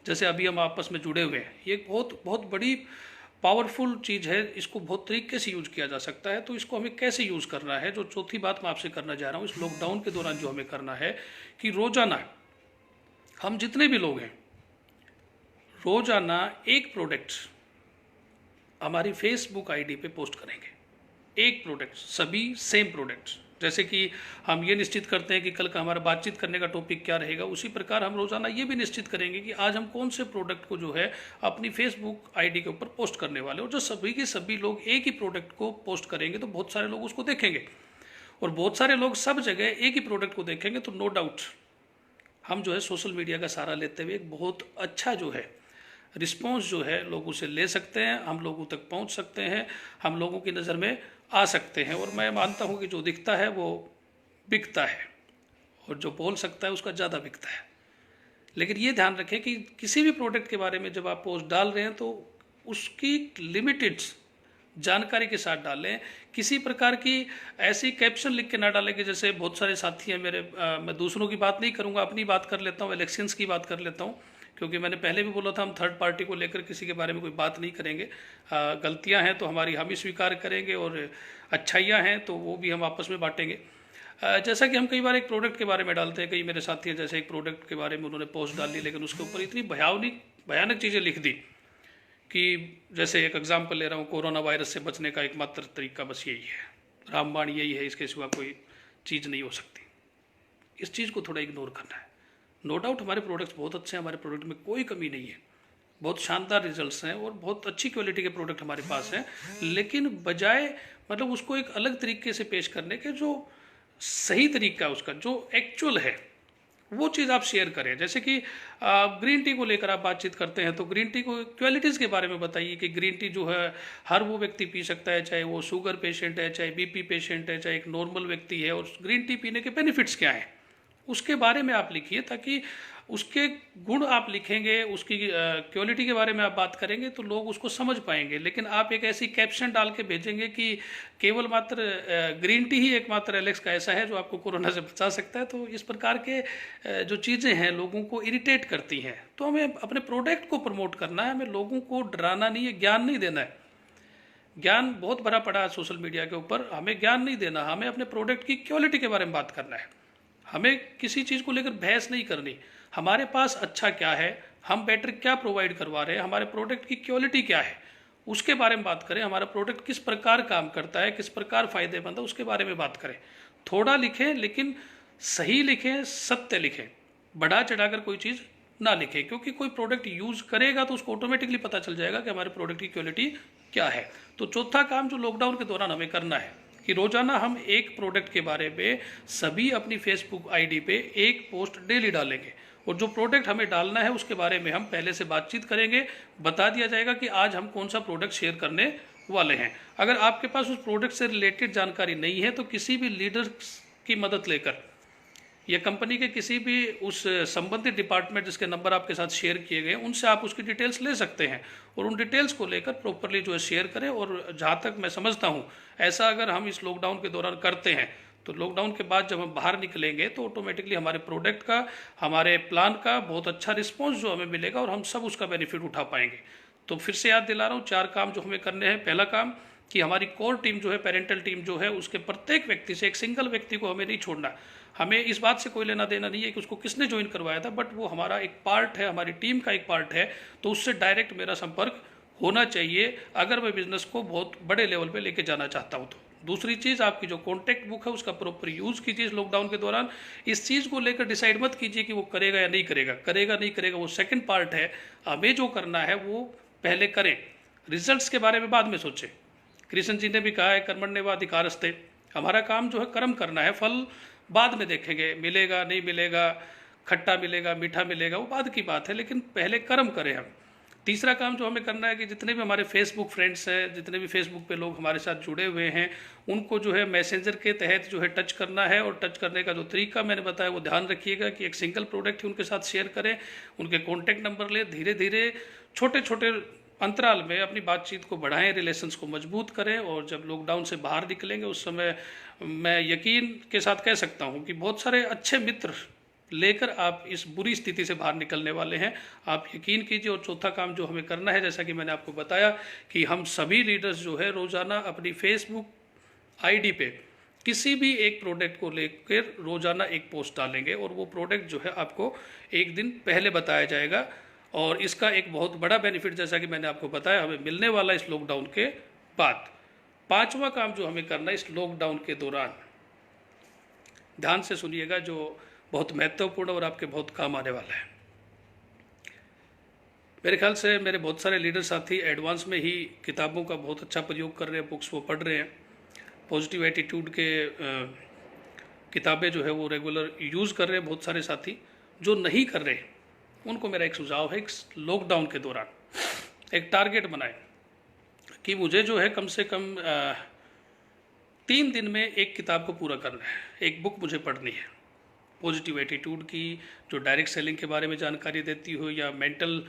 जैसे अभी हम आपस में जुड़े हुए हैं, ये एक बहुत बहुत बड़ी पावरफुल चीज़ है, इसको बहुत तरीके से यूज किया जा सकता है। तो इसको हमें कैसे यूज़ करना है, जो चौथी बात मैं आपसे करना चाह रहा हूँ इस लॉकडाउन के दौरान जो हमें करना है कि रोज़ाना हम जितने भी लोग हैं, रोज़ाना एक प्रोडक्ट हमारी फेसबुक आईडी पे पोस्ट करेंगे, एक प्रोडक्ट, सभी सेम प्रोडक्ट्स। जैसे कि हम ये निश्चित करते हैं कि कल का हमारा बातचीत करने का टॉपिक क्या रहेगा, उसी प्रकार हम रोज़ाना ये भी निश्चित करेंगे कि आज हम कौन से प्रोडक्ट को जो है अपनी फेसबुक आईडी के ऊपर पोस्ट करने वाले हैं। और जो सभी के सभी लोग एक ही प्रोडक्ट को पोस्ट करेंगे तो बहुत सारे लोग उसको देखेंगे, और बहुत सारे लोग सब जगह एक ही प्रोडक्ट को देखेंगे, तो नो डाउट हम जो है सोशल मीडिया का सहारा लेते हुए एक बहुत अच्छा जो है रिस्पॉन्स जो है लोगों से ले सकते हैं, हम लोगों तक पहुंच सकते हैं, हम लोगों की नज़र में आ सकते हैं। और मैं मानता हूं कि जो दिखता है वो बिकता है, और जो बोल सकता है उसका ज़्यादा बिकता है। लेकिन ये ध्यान रखें कि किसी भी प्रोडक्ट के बारे में जब आप पोस्ट डाल रहे हैं तो उसकी लिमिटेड जानकारी के साथ डालें। किसी प्रकार की ऐसी कैप्शन लिख के ना डालें कि जैसे बहुत सारे साथी हैं मेरे, मैं दूसरों की बात नहीं करूँगा, अपनी बात कर लेता हूँ, इलेक्शंस की बात कर लेता हूँ, क्योंकि मैंने पहले भी बोला था हम थर्ड पार्टी को लेकर किसी के बारे में कोई बात नहीं करेंगे। गलतियां हैं तो हमारी हम ही स्वीकार करेंगे, और अच्छाइयां हैं तो वो भी हम आपस में बांटेंगे। जैसा कि हम कई बार एक प्रोडक्ट के बारे में डालते हैं, कई मेरे साथी हैं, जैसे एक प्रोडक्ट के बारे में उन्होंने पोस्ट डाल ली, लेकिन उसके ऊपर इतनी भयानक चीज़ें लिख दी कि जैसे एक एग्जांपल ले रहा हूँ, कोरोना वायरस से बचने का एकमात्र तरीका बस यही है, रामबाण यही है, इसके सिवा कोई चीज़ नहीं हो सकती। इस चीज़ को थोड़ा इग्नोर करना है। नो डाउट हमारे प्रोडक्ट्स बहुत अच्छे हैं, हमारे प्रोडक्ट में कोई कमी नहीं है, बहुत शानदार रिजल्ट्स हैं और बहुत अच्छी क्वालिटी के प्रोडक्ट हमारे पास हैं, लेकिन बजाय मतलब उसको एक अलग तरीके से पेश करने के, जो सही तरीका है उसका, जो एक्चुअल है, वो चीज़ आप शेयर करें। जैसे कि ग्रीन टी को लेकर आप बातचीत करते हैं, तो ग्रीन टी को क्वालिटीज़ के बारे में बताइए कि ग्रीन टी जो है हर वो व्यक्ति पी सकता है, चाहे वो शुगर पेशेंट है, चाहे बीपी पेशेंट है, चाहे एक नॉर्मल व्यक्ति है, और ग्रीन टी पीने के बेनिफिट्स क्या हैं उसके बारे में आप लिखिए, ताकि उसके गुण आप लिखेंगे, उसकी क्वालिटी के बारे में आप बात करेंगे तो लोग उसको समझ पाएंगे। लेकिन आप एक ऐसी कैप्शन डाल के भेजेंगे कि केवल मात्र ग्रीन टी ही एकमात्र एलेक्स का ऐसा है जो आपको कोरोना से बचा सकता है, तो इस प्रकार के जो चीज़ें हैं लोगों को इरिटेट करती हैं। तो हमें अपने प्रोडक्ट को प्रमोट करना है, हमें लोगों को डराना नहीं है, ज्ञान नहीं देना है। ज्ञान बहुत भरा पड़ा है सोशल मीडिया के ऊपर, हमें ज्ञान नहीं देना, हमें अपने प्रोडक्ट की क्वालिटी के बारे में बात करना है। हमें किसी चीज़ को लेकर बहस नहीं करनी, हमारे पास अच्छा क्या है, हम बेटर क्या प्रोवाइड करवा रहे हैं, हमारे प्रोडक्ट की क्वालिटी क्या है, उसके बारे में बात करें। हमारा प्रोडक्ट किस प्रकार काम करता है, किस प्रकार फ़ायदेमंद है, उसके बारे में बात करें। थोड़ा लिखें लेकिन सही लिखें, सत्य लिखें, बढ़ा चढ़ाकर कोई चीज़ ना लिखें, क्योंकि कोई प्रोडक्ट यूज़ करेगा तो उसको ऑटोमेटिकली पता चल जाएगा कि हमारे प्रोडक्ट की क्वालिटी क्या है। तो चौथा काम जो लॉकडाउन के दौरान हमें करना है कि रोजाना हम एक प्रोडक्ट के बारे में सभी अपनी फेसबुक आईडी पे एक पोस्ट डेली डालेंगे, और जो प्रोडक्ट हमें डालना है उसके बारे में हम पहले से बातचीत करेंगे, बता दिया जाएगा कि आज हम कौन सा प्रोडक्ट शेयर करने वाले हैं। अगर आपके पास उस प्रोडक्ट से रिलेटेड जानकारी नहीं है तो किसी भी लीडर की मदद लेकर या कंपनी के किसी भी उस संबंधित डिपार्टमेंट जिसके नंबर आपके साथ शेयर किए गए उनसे आप उसकी डिटेल्स ले सकते हैं, और उन डिटेल्स को लेकर प्रॉपरली जो है शेयर करें। और जहाँ तक मैं समझता हूँ, ऐसा अगर हम इस लॉकडाउन के दौरान करते हैं तो लॉकडाउन के बाद जब हम बाहर निकलेंगे तो ऑटोमेटिकली हमारे प्रोडक्ट का, हमारे प्लान का बहुत अच्छा रिस्पॉन्स जो हमें मिलेगा और हम सब उसका बेनिफिट उठा पाएंगे। तो फिर से याद दिला रहा हूँ, 4 काम जो हमें करने हैं। पहला काम कि हमारी कोर टीम जो है, पेरेंटल टीम जो है, उसके प्रत्येक व्यक्ति से, एक सिंगल व्यक्ति को हमें नहीं छोड़ना। हमें इस बात से कोई लेना देना नहीं है कि उसको किसने ज्वाइन करवाया था, बट वो हमारा एक पार्ट है, हमारी टीम का एक पार्ट है, तो उससे डायरेक्ट मेरा संपर्क होना चाहिए अगर मैं बिजनेस को बहुत बड़े लेवल पे लेके जाना चाहता हूँ तो। दूसरी चीज़, आपकी जो कॉन्टैक्ट बुक है उसका प्रॉपर यूज़ कीजिए इस लॉकडाउन के दौरान। इस चीज़ को लेकर डिसाइड मत कीजिए कि वो करेगा या नहीं करेगा, करेगा नहीं करेगा वो सेकंड पार्ट है। हमें जो करना है वो पहले करें, रिजल्ट्स के बारे में बाद में सोचें। कृष्ण जी ने भी कहा है, कर्मण्येवाधिकारस्ते, हमारा काम जो है कर्म करना है, फल बाद में देखेंगे, मिलेगा नहीं मिलेगा, खट्टा मिलेगा मीठा मिलेगा वो बाद की बात है, लेकिन पहले कर्म करें हम। तीसरा काम जो हमें करना है कि जितने भी हमारे फेसबुक फ्रेंड्स हैं, जितने भी फेसबुक पे लोग हमारे साथ जुड़े हुए हैं, उनको जो है मैसेंजर के तहत जो है टच करना है, और टच करने का जो तरीका मैंने बताया वो ध्यान रखिएगा कि एक सिंगल प्रोडक्ट ही उनके साथ शेयर करें, उनके कॉन्टैक्ट नंबर लें, धीरे धीरे छोटे छोटे अंतराल में अपनी बातचीत को बढ़ाएं, रिलेशंस को मजबूत करें। और जब लॉकडाउन से बाहर निकलेंगे उस समय मैं यकीन के साथ कह सकता हूं कि बहुत सारे अच्छे मित्र लेकर आप इस बुरी स्थिति से बाहर निकलने वाले हैं, आप यकीन कीजिए। और चौथा काम जो हमें करना है, जैसा कि मैंने आपको बताया, कि हम सभी लीडर्स जो है रोज़ाना अपनी फेसबुक आईडी पे किसी भी एक प्रोडक्ट को लेकर रोज़ाना एक पोस्ट डालेंगे, और वो प्रोडक्ट जो है आपको एक दिन पहले बताया जाएगा। और इसका एक बहुत बड़ा बेनिफिट, जैसा कि मैंने आपको बताया, हमें मिलने वाला इस लॉकडाउन के बाद। पांचवा काम जो हमें करना है इस लॉकडाउन के दौरान, ध्यान से सुनिएगा, जो बहुत महत्वपूर्ण और आपके बहुत काम आने वाला है। मेरे ख्याल से मेरे बहुत सारे लीडर साथी एडवांस में ही किताबों का बहुत अच्छा प्रयोग कर रहे हैं, बुक्स वो पढ़ रहे हैं, पॉजिटिव एटीट्यूड के किताबें जो है वो रेगुलर यूज़ कर रहे हैं बहुत सारे साथी। जो नहीं कर रहे उनको मेरा एक सुझाव है, लॉकडाउन के दौरान एक टारगेट बनाएं कि मुझे जो है कम से कम 3 दिन में एक किताब को पूरा करना है, एक बुक मुझे पढ़नी है। पॉजिटिव एटीट्यूड की, जो डायरेक्ट सेलिंग के बारे में जानकारी देती हो, या मेंटल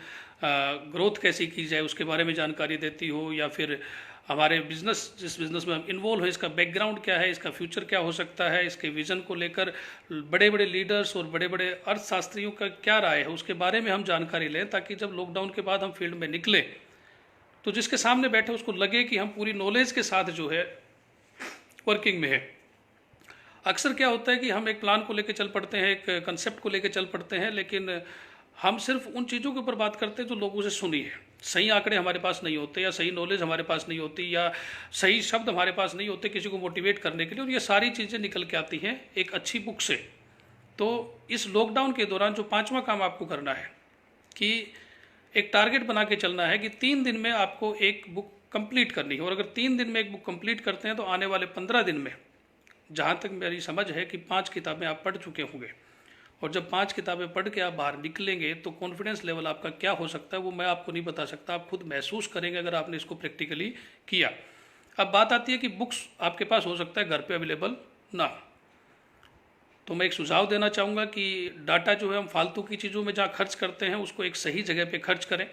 ग्रोथ कैसी की जाए उसके बारे में जानकारी देती हो, या फिर हमारे बिजनेस, जिस बिजनेस में हम इन्वॉल्व हैं, इसका बैकग्राउंड क्या है, इसका फ्यूचर क्या हो सकता है, इसके विजन को लेकर बड़े बड़े लीडर्स और बड़े बड़े अर्थशास्त्रियों का क्या राय है, उसके बारे में हम जानकारी लें, ताकि जब लॉकडाउन के बाद हम फील्ड में निकले तो जिसके सामने बैठे उसको लगे कि हम पूरी नॉलेज के साथ जो है वर्किंग में है। अक्सर क्या होता है कि हम एक प्लान को लेकर चल पड़ते हैं, एक कंसेप्ट को लेकर चल पड़ते हैं, लेकिन हम सिर्फ उन चीज़ों के ऊपर बात करते हैं जो लोगों से सुनी है। सही आंकड़े हमारे पास नहीं होते, या सही नॉलेज हमारे पास नहीं होती, या सही शब्द हमारे पास नहीं होते किसी को मोटिवेट करने के लिए, और ये सारी चीज़ें निकल के आती हैं एक अच्छी बुक से। तो इस लॉकडाउन के दौरान जो पांचवा काम आपको करना है कि एक टारगेट बना के चलना है कि 3 दिन में आपको एक बुक कंप्लीट करनी है। और अगर 3 दिन में एक बुक कंप्लीट करते हैं तो आने वाले 15 दिन में, जहाँ तक मेरी समझ है, कि 5 किताबें आप पढ़ चुके होंगे। और जब 5 किताबें पढ़ के आप बाहर निकलेंगे तो कॉन्फिडेंस लेवल आपका क्या हो सकता है वो मैं आपको नहीं बता सकता, आप खुद महसूस करेंगे अगर आपने इसको प्रैक्टिकली किया। अब बात आती है कि बुक्स आपके पास हो सकता है घर पे अवेलेबल ना हो, तो मैं एक सुझाव देना चाहूँगा कि डाटा जो है हम फालतू की चीज़ों में जहाँ खर्च करते हैं उसको एक सही जगह पे खर्च करें।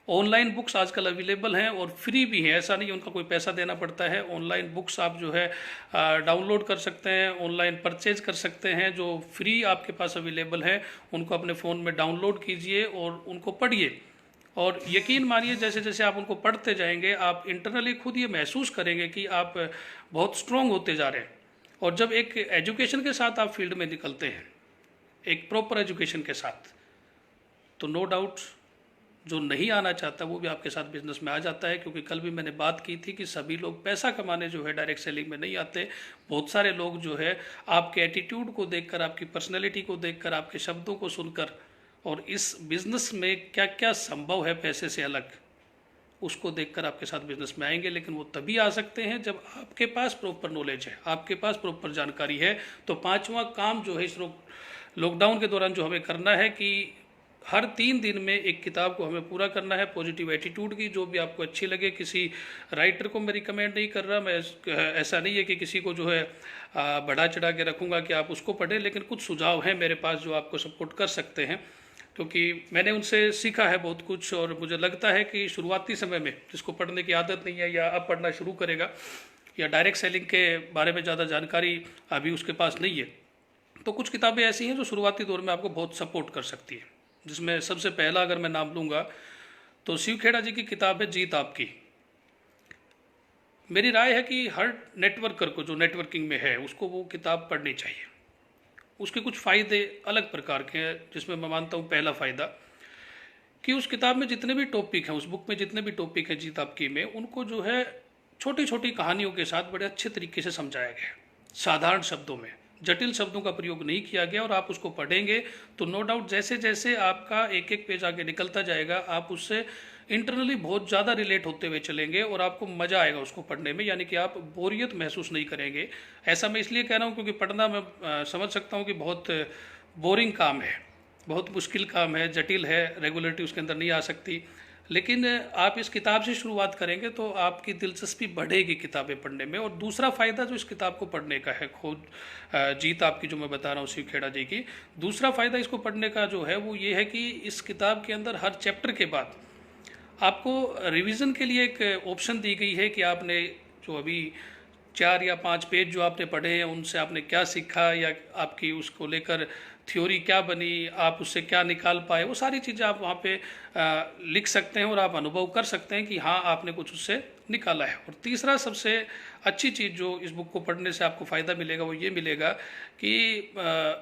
ऑनलाइन बुक्स आजकल अवेलेबल हैं और फ्री भी हैं, ऐसा नहीं उनका कोई पैसा देना पड़ता है। ऑनलाइन बुक्स आप जो है डाउनलोड कर सकते हैं, ऑनलाइन परचेज कर सकते हैं। जो फ्री आपके पास अवेलेबल है उनको अपने फ़ोन में डाउनलोड कीजिए और उनको पढ़िए। और यकीन मानिए जैसे जैसे आप उनको पढ़ते जाएंगे आप इंटरनली खुद ये महसूस करेंगे कि आप बहुत स्ट्रॉन्ग होते जा रहे हैं। और जब एक एजुकेशन के साथ आप फील्ड में निकलते हैं, एक प्रॉपर एजुकेशन के साथ, तो नो डाउट जो नहीं आना चाहता वो भी आपके साथ बिजनेस में आ जाता है। क्योंकि कल भी मैंने बात की थी कि सभी लोग पैसा कमाने जो है डायरेक्ट सेलिंग में नहीं आते। बहुत सारे लोग जो है आपके एटीट्यूड को देखकर, आपकी पर्सनैलिटी को देखकर, आपके शब्दों को सुनकर, और इस बिजनेस में क्या क्या संभव है पैसे से अलग, उसको देखकर आपके साथ बिजनेस में आएंगे। लेकिन वो तभी आ सकते हैं जब आपके पास प्रॉपर नॉलेज है, आपके पास प्रॉपर जानकारी है। तो पांचवा काम जो है इस लॉकडाउन के दौरान जो हमें करना है कि हर 3 दिन में एक किताब को हमें पूरा करना है, पॉजिटिव एटीट्यूड की, जो भी आपको अच्छी लगे। किसी राइटर को मैं रिकमेंड नहीं कर रहा, मैं ऐसा नहीं है कि किसी को जो है बढ़ा चढ़ा के रखूँगा कि आप उसको पढ़ें, लेकिन कुछ सुझाव हैं मेरे पास जो आपको सपोर्ट कर सकते हैं, क्योंकि मैंने उनसे सीखा है बहुत कुछ। और मुझे लगता है कि शुरुआती समय में जिसको पढ़ने की आदत नहीं है या अब पढ़ना शुरू करेगा, या डायरेक्ट सेलिंग के बारे में ज़्यादा जानकारी अभी उसके पास नहीं है, तो कुछ किताबें ऐसी हैं जो शुरुआती दौर में आपको बहुत सपोर्ट कर सकती है। जिसमें सबसे पहला अगर मैं नाम लूँगा तो शिव खेड़ा जी की किताब है जीत आपकी। मेरी राय है कि हर नेटवर्कर को जो नेटवर्किंग में है उसको वो किताब पढ़नी चाहिए। उसके कुछ फ़ायदे अलग प्रकार के हैं, जिसमें मैं मानता हूँ पहला फ़ायदा कि उस किताब में जितने भी टॉपिक हैं, उस बुक में जितने भी टॉपिक हैं जीत आपकी में, उनको जो है छोटी छोटी कहानियों के साथ बड़े अच्छे तरीके से समझाया गया, साधारण शब्दों में, जटिल शब्दों का प्रयोग नहीं किया गया। और आप उसको पढ़ेंगे तो नो डाउट जैसे जैसे आपका एक एक पेज आगे निकलता जाएगा आप उससे इंटरनली बहुत ज़्यादा रिलेट होते हुए चलेंगे और आपको मज़ा आएगा उसको पढ़ने में, यानी कि आप बोरियत महसूस नहीं करेंगे। ऐसा मैं इसलिए कह रहा हूँ क्योंकि पढ़ना मैं समझ सकता हूँ कि बहुत बोरिंग काम है, बहुत मुश्किल काम है, जटिल है, रेगुलरिटी उसके अंदर नहीं आ सकती। लेकिन आप इस किताब से शुरुआत करेंगे तो आपकी दिलचस्पी बढ़ेगी किताबें पढ़ने में। और दूसरा फ़ायदा जो इस किताब को पढ़ने का है, खुद जीत आपकी जो मैं बता रहा हूँ शिव खेड़ा जी की, दूसरा फ़ायदा इसको पढ़ने का जो है वो ये है कि इस किताब के अंदर हर चैप्टर के बाद आपको रिवीजन के लिए एक ऑप्शन दी गई है कि आपने जो अभी 4 या 5 पेज जो आपने पढ़े हैं उनसे आपने क्या सीखा, या आपकी उसको लेकर थ्योरी क्या बनी, आप उससे क्या निकाल पाए, वो सारी चीज़ें आप वहाँ पे लिख सकते हैं और आप अनुभव कर सकते हैं कि हाँ आपने कुछ उससे निकाला है। और तीसरा सबसे अच्छी चीज़ जो इस बुक को पढ़ने से आपको फ़ायदा मिलेगा वो ये मिलेगा कि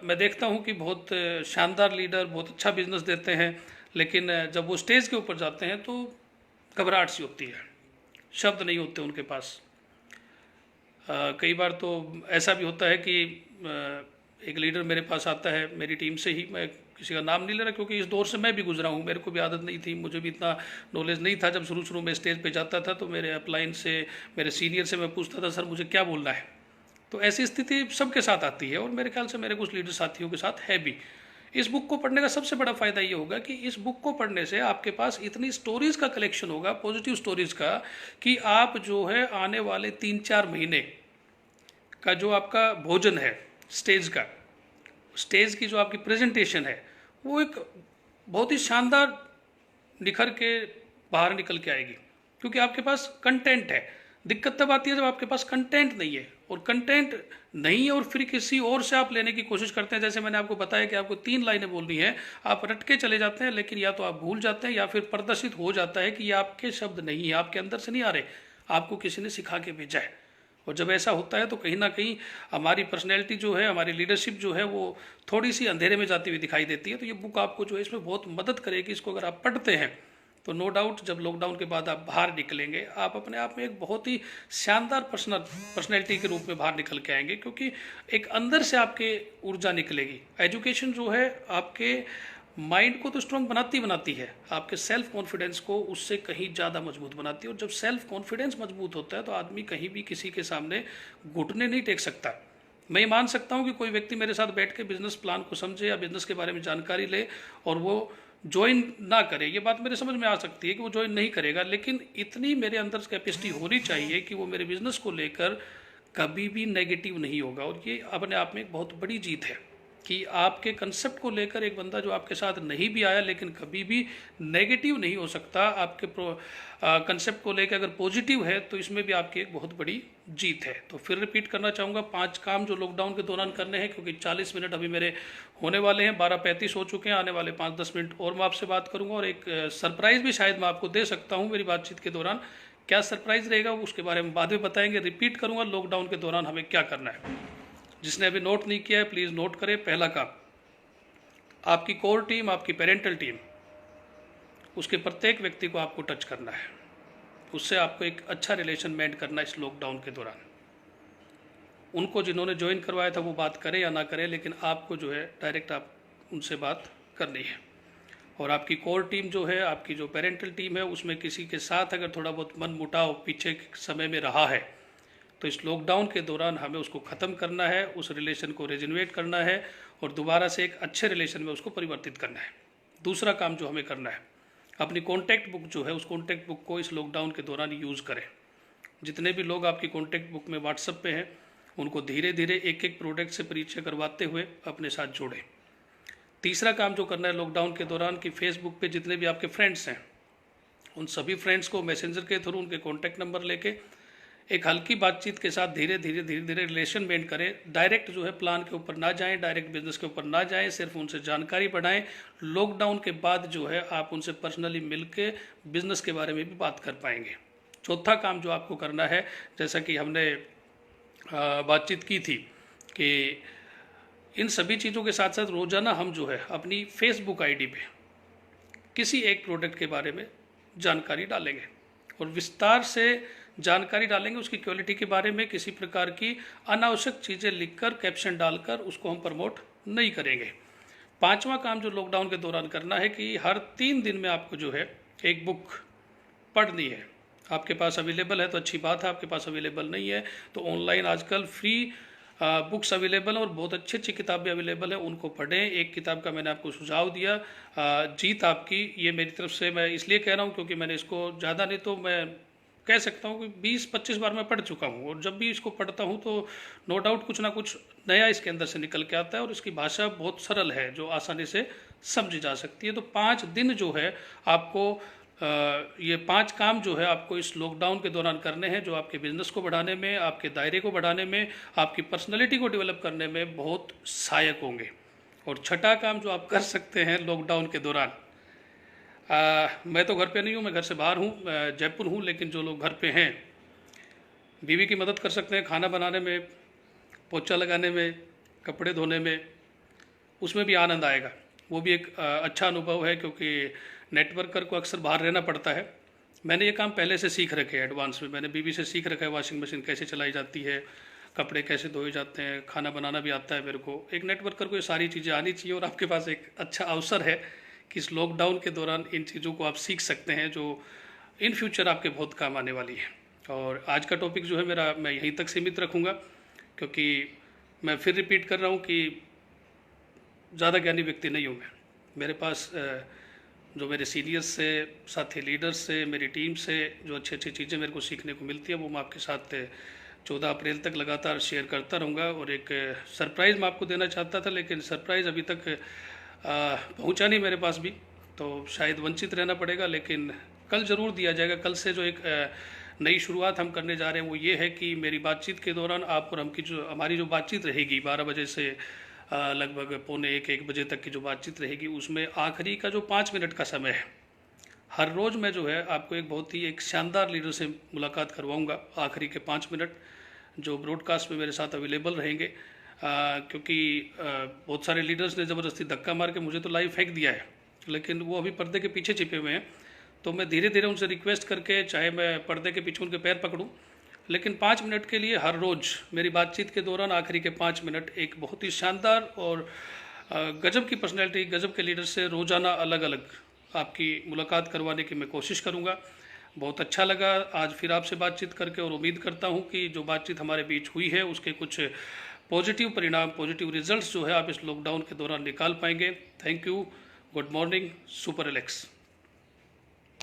मैं देखता हूँ कि बहुत शानदार लीडर बहुत अच्छा बिजनेस देते हैं, लेकिन जब वो स्टेज के ऊपर जाते हैं तो घबराहट सी होती है, शब्द नहीं होते उनके पास। कई बार तो ऐसा भी होता है कि एक लीडर मेरे पास आता है मेरी टीम से ही, मैं किसी का नाम नहीं ले रहा क्योंकि इस दौर से मैं भी गुजरा हूँ, मेरे को भी आदत नहीं थी, मुझे भी इतना नॉलेज नहीं था। जब शुरू शुरू में स्टेज पे जाता था तो मेरे अपलाइन से, मेरे सीनियर से मैं पूछता था सर मुझे क्या बोलना है। तो ऐसी स्थिति सबके साथ आती है और मेरे ख्याल से मेरे कुछ लीडर साथियों के साथ है भी। इस बुक को पढ़ने का सबसे बड़ा फ़ायदा ये होगा कि इस बुक को पढ़ने से आपके पास इतनी स्टोरीज़ का कलेक्शन होगा, पॉजिटिव स्टोरीज़ का, कि आप जो है आने वाले 3-4 महीने का जो आपका भोजन है स्टेज का, स्टेज की जो आपकी प्रेजेंटेशन है वो एक बहुत ही शानदार निखर के बाहर निकल के आएगी, क्योंकि आपके पास कंटेंट है। दिक्कत तब आती है जब आपके पास कंटेंट नहीं है, और कंटेंट नहीं है और फिर किसी और से आप लेने की कोशिश करते हैं। जैसे मैंने आपको बताया कि आपको 3 लाइनें बोलनी है, आप रट के चले जाते हैं, लेकिन या तो आप भूल जाते हैं या फिर प्रदर्शित हो जाता है कि ये आपके शब्द नहीं है, आपके अंदर से नहीं आ रहे, आपको किसी ने सिखा के भेजा है। और जब ऐसा होता है तो कहीं ना कहीं हमारी पर्सनैलिटी जो है, हमारी लीडरशिप जो है वो थोड़ी सी अंधेरे में जाती हुई दिखाई देती है। तो ये बुक आपको जो है इसमें बहुत मदद करेगी। इसको अगर आप पढ़ते हैं तो नो डाउट जब लॉकडाउन के बाद आप बाहर निकलेंगे, आप अपने आप में एक बहुत ही शानदार पर्सनैलिटी के रूप में बाहर निकल के आएंगे, क्योंकि एक अंदर से आपके ऊर्जा निकलेगी। एजुकेशन जो है आपके माइंड को तो स्ट्रांग बनाती है, आपके सेल्फ कॉन्फिडेंस को उससे कहीं ज़्यादा मजबूत बनाती है। और जब सेल्फ कॉन्फिडेंस मजबूत होता है तो आदमी कहीं भी किसी के सामने घुटने नहीं टेक सकता। मैं ये मान सकता हूँ कि कोई व्यक्ति मेरे साथ बैठ के बिजनेस प्लान को समझे या बिजनेस के बारे में जानकारी ले और वो ज्वाइन ना करे, ये बात मेरे समझ में आ सकती है कि वो ज्वाइन नहीं करेगा, लेकिन इतनी मेरे अंदर कैपेसिटी होनी चाहिए कि वो मेरे बिजनेस को लेकर कभी भी नेगेटिव नहीं होगा। और ये अपने आप में एक बहुत बड़ी जीत है कि आपके कंसेप्ट को लेकर एक बंदा जो आपके साथ नहीं भी आया लेकिन कभी भी नेगेटिव नहीं हो सकता। आपके कंसेप्ट को लेकर अगर पॉजिटिव है तो इसमें भी आपकी एक बहुत बड़ी जीत है। तो फिर रिपीट करना चाहूँगा 5 काम जो लॉकडाउन के दौरान करने हैं, क्योंकि 40 मिनट अभी मेरे होने वाले हैं, 12:35 हो चुके हैं। आने वाले 5-10 मिनट और मैं आपसे बात करूँगा और एक सरप्राइज़ भी शायद मैं आपको दे सकता हूँ मेरी बातचीत के दौरान। क्या सरप्राइज़ रहेगा उसके बारे में बाद में बताएंगे। रिपीट करूँगा लॉकडाउन के दौरान हमें क्या करना है। जिसने अभी नोट नहीं किया है प्लीज़ नोट करें। पहला काम, आपकी कोर टीम, आपकी पेरेंटल टीम, उसके प्रत्येक व्यक्ति को आपको टच करना है, उससे आपको एक अच्छा रिलेशन मेंटेन करना है इस लॉकडाउन के दौरान। उनको जिन्होंने ज्वाइन करवाया था वो बात करें या ना करें, लेकिन आपको जो है डायरेक्ट आप उनसे बात करनी है। और आपकी कोर टीम जो है, आपकी जो पेरेंटल टीम है, उसमें किसी के साथ अगर थोड़ा बहुत मन मुटाव पीछे के समय में रहा है तो इस लॉकडाउन के दौरान हमें उसको ख़त्म करना है, उस रिलेशन को रिजेनरेट करना है और दोबारा से एक अच्छे रिलेशन में उसको परिवर्तित करना है। दूसरा काम जो हमें करना है, अपनी कॉन्टैक्ट बुक जो है उस कॉन्टैक्ट बुक को इस लॉकडाउन के दौरान यूज़ करें। जितने भी लोग आपकी कॉन्टैक्ट बुक में व्हाट्सएप पे हैं उनको धीरे धीरे एक एक प्रोडक्ट से परिचय करवाते हुए अपने साथ जोड़ें। तीसरा काम जो करना है लॉकडाउन के दौरान कि फेसबुक पे जितने भी आपके फ्रेंड्स हैं उन सभी फ्रेंड्स को मैसेंजर के थ्रू उनके कॉन्टैक्ट नंबर लेके एक हल्की बातचीत के साथ धीरे धीरे रिलेशन मेंटेन करें। डायरेक्ट जो है प्लान के ऊपर ना जाएं, डायरेक्ट बिजनेस के ऊपर ना जाएं, सिर्फ उनसे जानकारी बढ़ाएं। लॉकडाउन के बाद जो है आप उनसे पर्सनली मिल के बिजनेस के बारे में भी बात कर पाएंगे। चौथा काम जो आपको करना है, जैसा कि हमने बातचीत की थी कि इन सभी चीज़ों के साथ साथ रोज़ाना हम जो है अपनी फेसबुक आईडी पे किसी एक प्रोडक्ट के बारे में जानकारी डालेंगे और विस्तार से जानकारी डालेंगे। उसकी क्वालिटी के बारे में किसी प्रकार की अनावश्यक चीज़ें लिखकर कैप्शन डालकर उसको हम प्रमोट नहीं करेंगे। पांचवा काम जो लॉकडाउन के दौरान करना है कि हर 3 दिन में आपको जो है एक बुक पढ़नी है। आपके पास अवेलेबल है तो अच्छी बात है, आपके पास अवेलेबल नहीं है तो ऑनलाइन आजकल फ्री बुक्स अवेलेबल है और बहुत अच्छी अच्छी किताबें अवेलेबल है, उनको पढ़ें। एक किताब का मैंने आपको सुझाव दिया, जीत आपकी, ये मेरी तरफ से मैं इसलिए कह रहा हूँ क्योंकि मैंने इसको ज़्यादा नहीं तो मैं कह सकता हूँ कि 20-25 बार मैं पढ़ चुका हूँ और जब भी इसको पढ़ता हूँ तो नो डाउट कुछ ना कुछ नया इसके अंदर से निकल के आता है और इसकी भाषा बहुत सरल है जो आसानी से समझी जा सकती है। तो 5 दिन जो है आपको ये 5 काम जो है आपको इस लॉकडाउन के दौरान करने हैं, जो आपके बिजनेस को बढ़ाने में, आपके दायरे को बढ़ाने में, आपकी पर्सनैलिटी को डेवलप करने में बहुत सहायक होंगे। और छठा काम जो आप कर सकते हैं लॉकडाउन के दौरान, मैं तो घर पे नहीं हूँ, मैं घर से बाहर हूँ, जयपुर हूँ, लेकिन जो लोग घर पे हैं बीवी की मदद कर सकते हैं खाना बनाने में, पोछा लगाने में, कपड़े धोने में, उसमें भी आनंद आएगा। वो भी एक अच्छा अनुभव है क्योंकि नेटवर्कर को अक्सर बाहर रहना पड़ता है। मैंने ये काम पहले से सीख रखे हैं, एडवांस में मैंने बीवी से सीख रखा है, वॉशिंग मशीन कैसे चलाई जाती है, कपड़े कैसे धोए जाते हैं, खाना बनाना भी आता है मेरे को। एक नेटवर्कर को ये सारी चीज़ें आनी चाहिए और आपके पास एक अच्छा अवसर है कि इस लॉकडाउन के दौरान इन चीज़ों को आप सीख सकते हैं जो इन फ्यूचर आपके बहुत काम आने वाली है। और आज का टॉपिक जो है मेरा मैं यहीं तक सीमित रखूँगा क्योंकि मैं फिर रिपीट कर रहा हूँ कि ज़्यादा ज्ञानी व्यक्ति नहीं हूँ मैं। मेरे पास जो मेरे सीनियर्स से, साथी लीडर्स से, मेरी टीम से जो अच्छी अच्छी चीज़ें मेरे को सीखने को मिलती है वो मैं आपके साथ 14 अप्रैल तक लगातार शेयर करता रहूँगा। और एक सरप्राइज़ मैं आपको देना चाहता था लेकिन सरप्राइज़ अभी तक पहुँचा नहीं मेरे पास भी, तो शायद वंचित रहना पड़ेगा, लेकिन कल ज़रूर दिया जाएगा। कल से जो एक नई शुरुआत हम करने जा रहे हैं वो ये है कि मेरी बातचीत के दौरान आप और हमारी जो बातचीत रहेगी 12 बजे से लगभग 12:45-1 बजे तक की जो बातचीत रहेगी उसमें आखिरी का जो 5 मिनट का समय है, हर रोज़ मैं जो है आपको एक बहुत ही एक शानदार लीडर से मुलाकात करवाऊंगा। आखिरी के 5 मिनट जो ब्रॉडकास्ट में मेरे साथ अवेलेबल रहेंगे, क्योंकि बहुत सारे लीडर्स ने ज़बरदस्ती धक्का मार के मुझे तो लाइव फेंक दिया है, लेकिन वो अभी पर्दे के पीछे छिपे हुए हैं। तो मैं धीरे धीरे उनसे रिक्वेस्ट करके, चाहे मैं पर्दे के पीछे उनके पैर पकड़ूं, लेकिन 5 मिनट के लिए हर रोज़ मेरी बातचीत के दौरान आखिरी के 5 मिनट एक बहुत ही शानदार और गजब की पर्सनैलिटी, गजब के लीडर से रोज़ाना अलग अलग आपकी मुलाकात करवाने की मैं कोशिश करूँगा। बहुत अच्छा लगा आज फिर आपसे बातचीत करके, और उम्मीद करता हूँ कि जो बातचीत हमारे बीच हुई है उसके कुछ पॉजिटिव परिणाम, पॉजिटिव रिजल्ट्स जो है आप इस लॉकडाउन के दौरान निकाल पाएंगे। Thank you. Good morning. Super relax.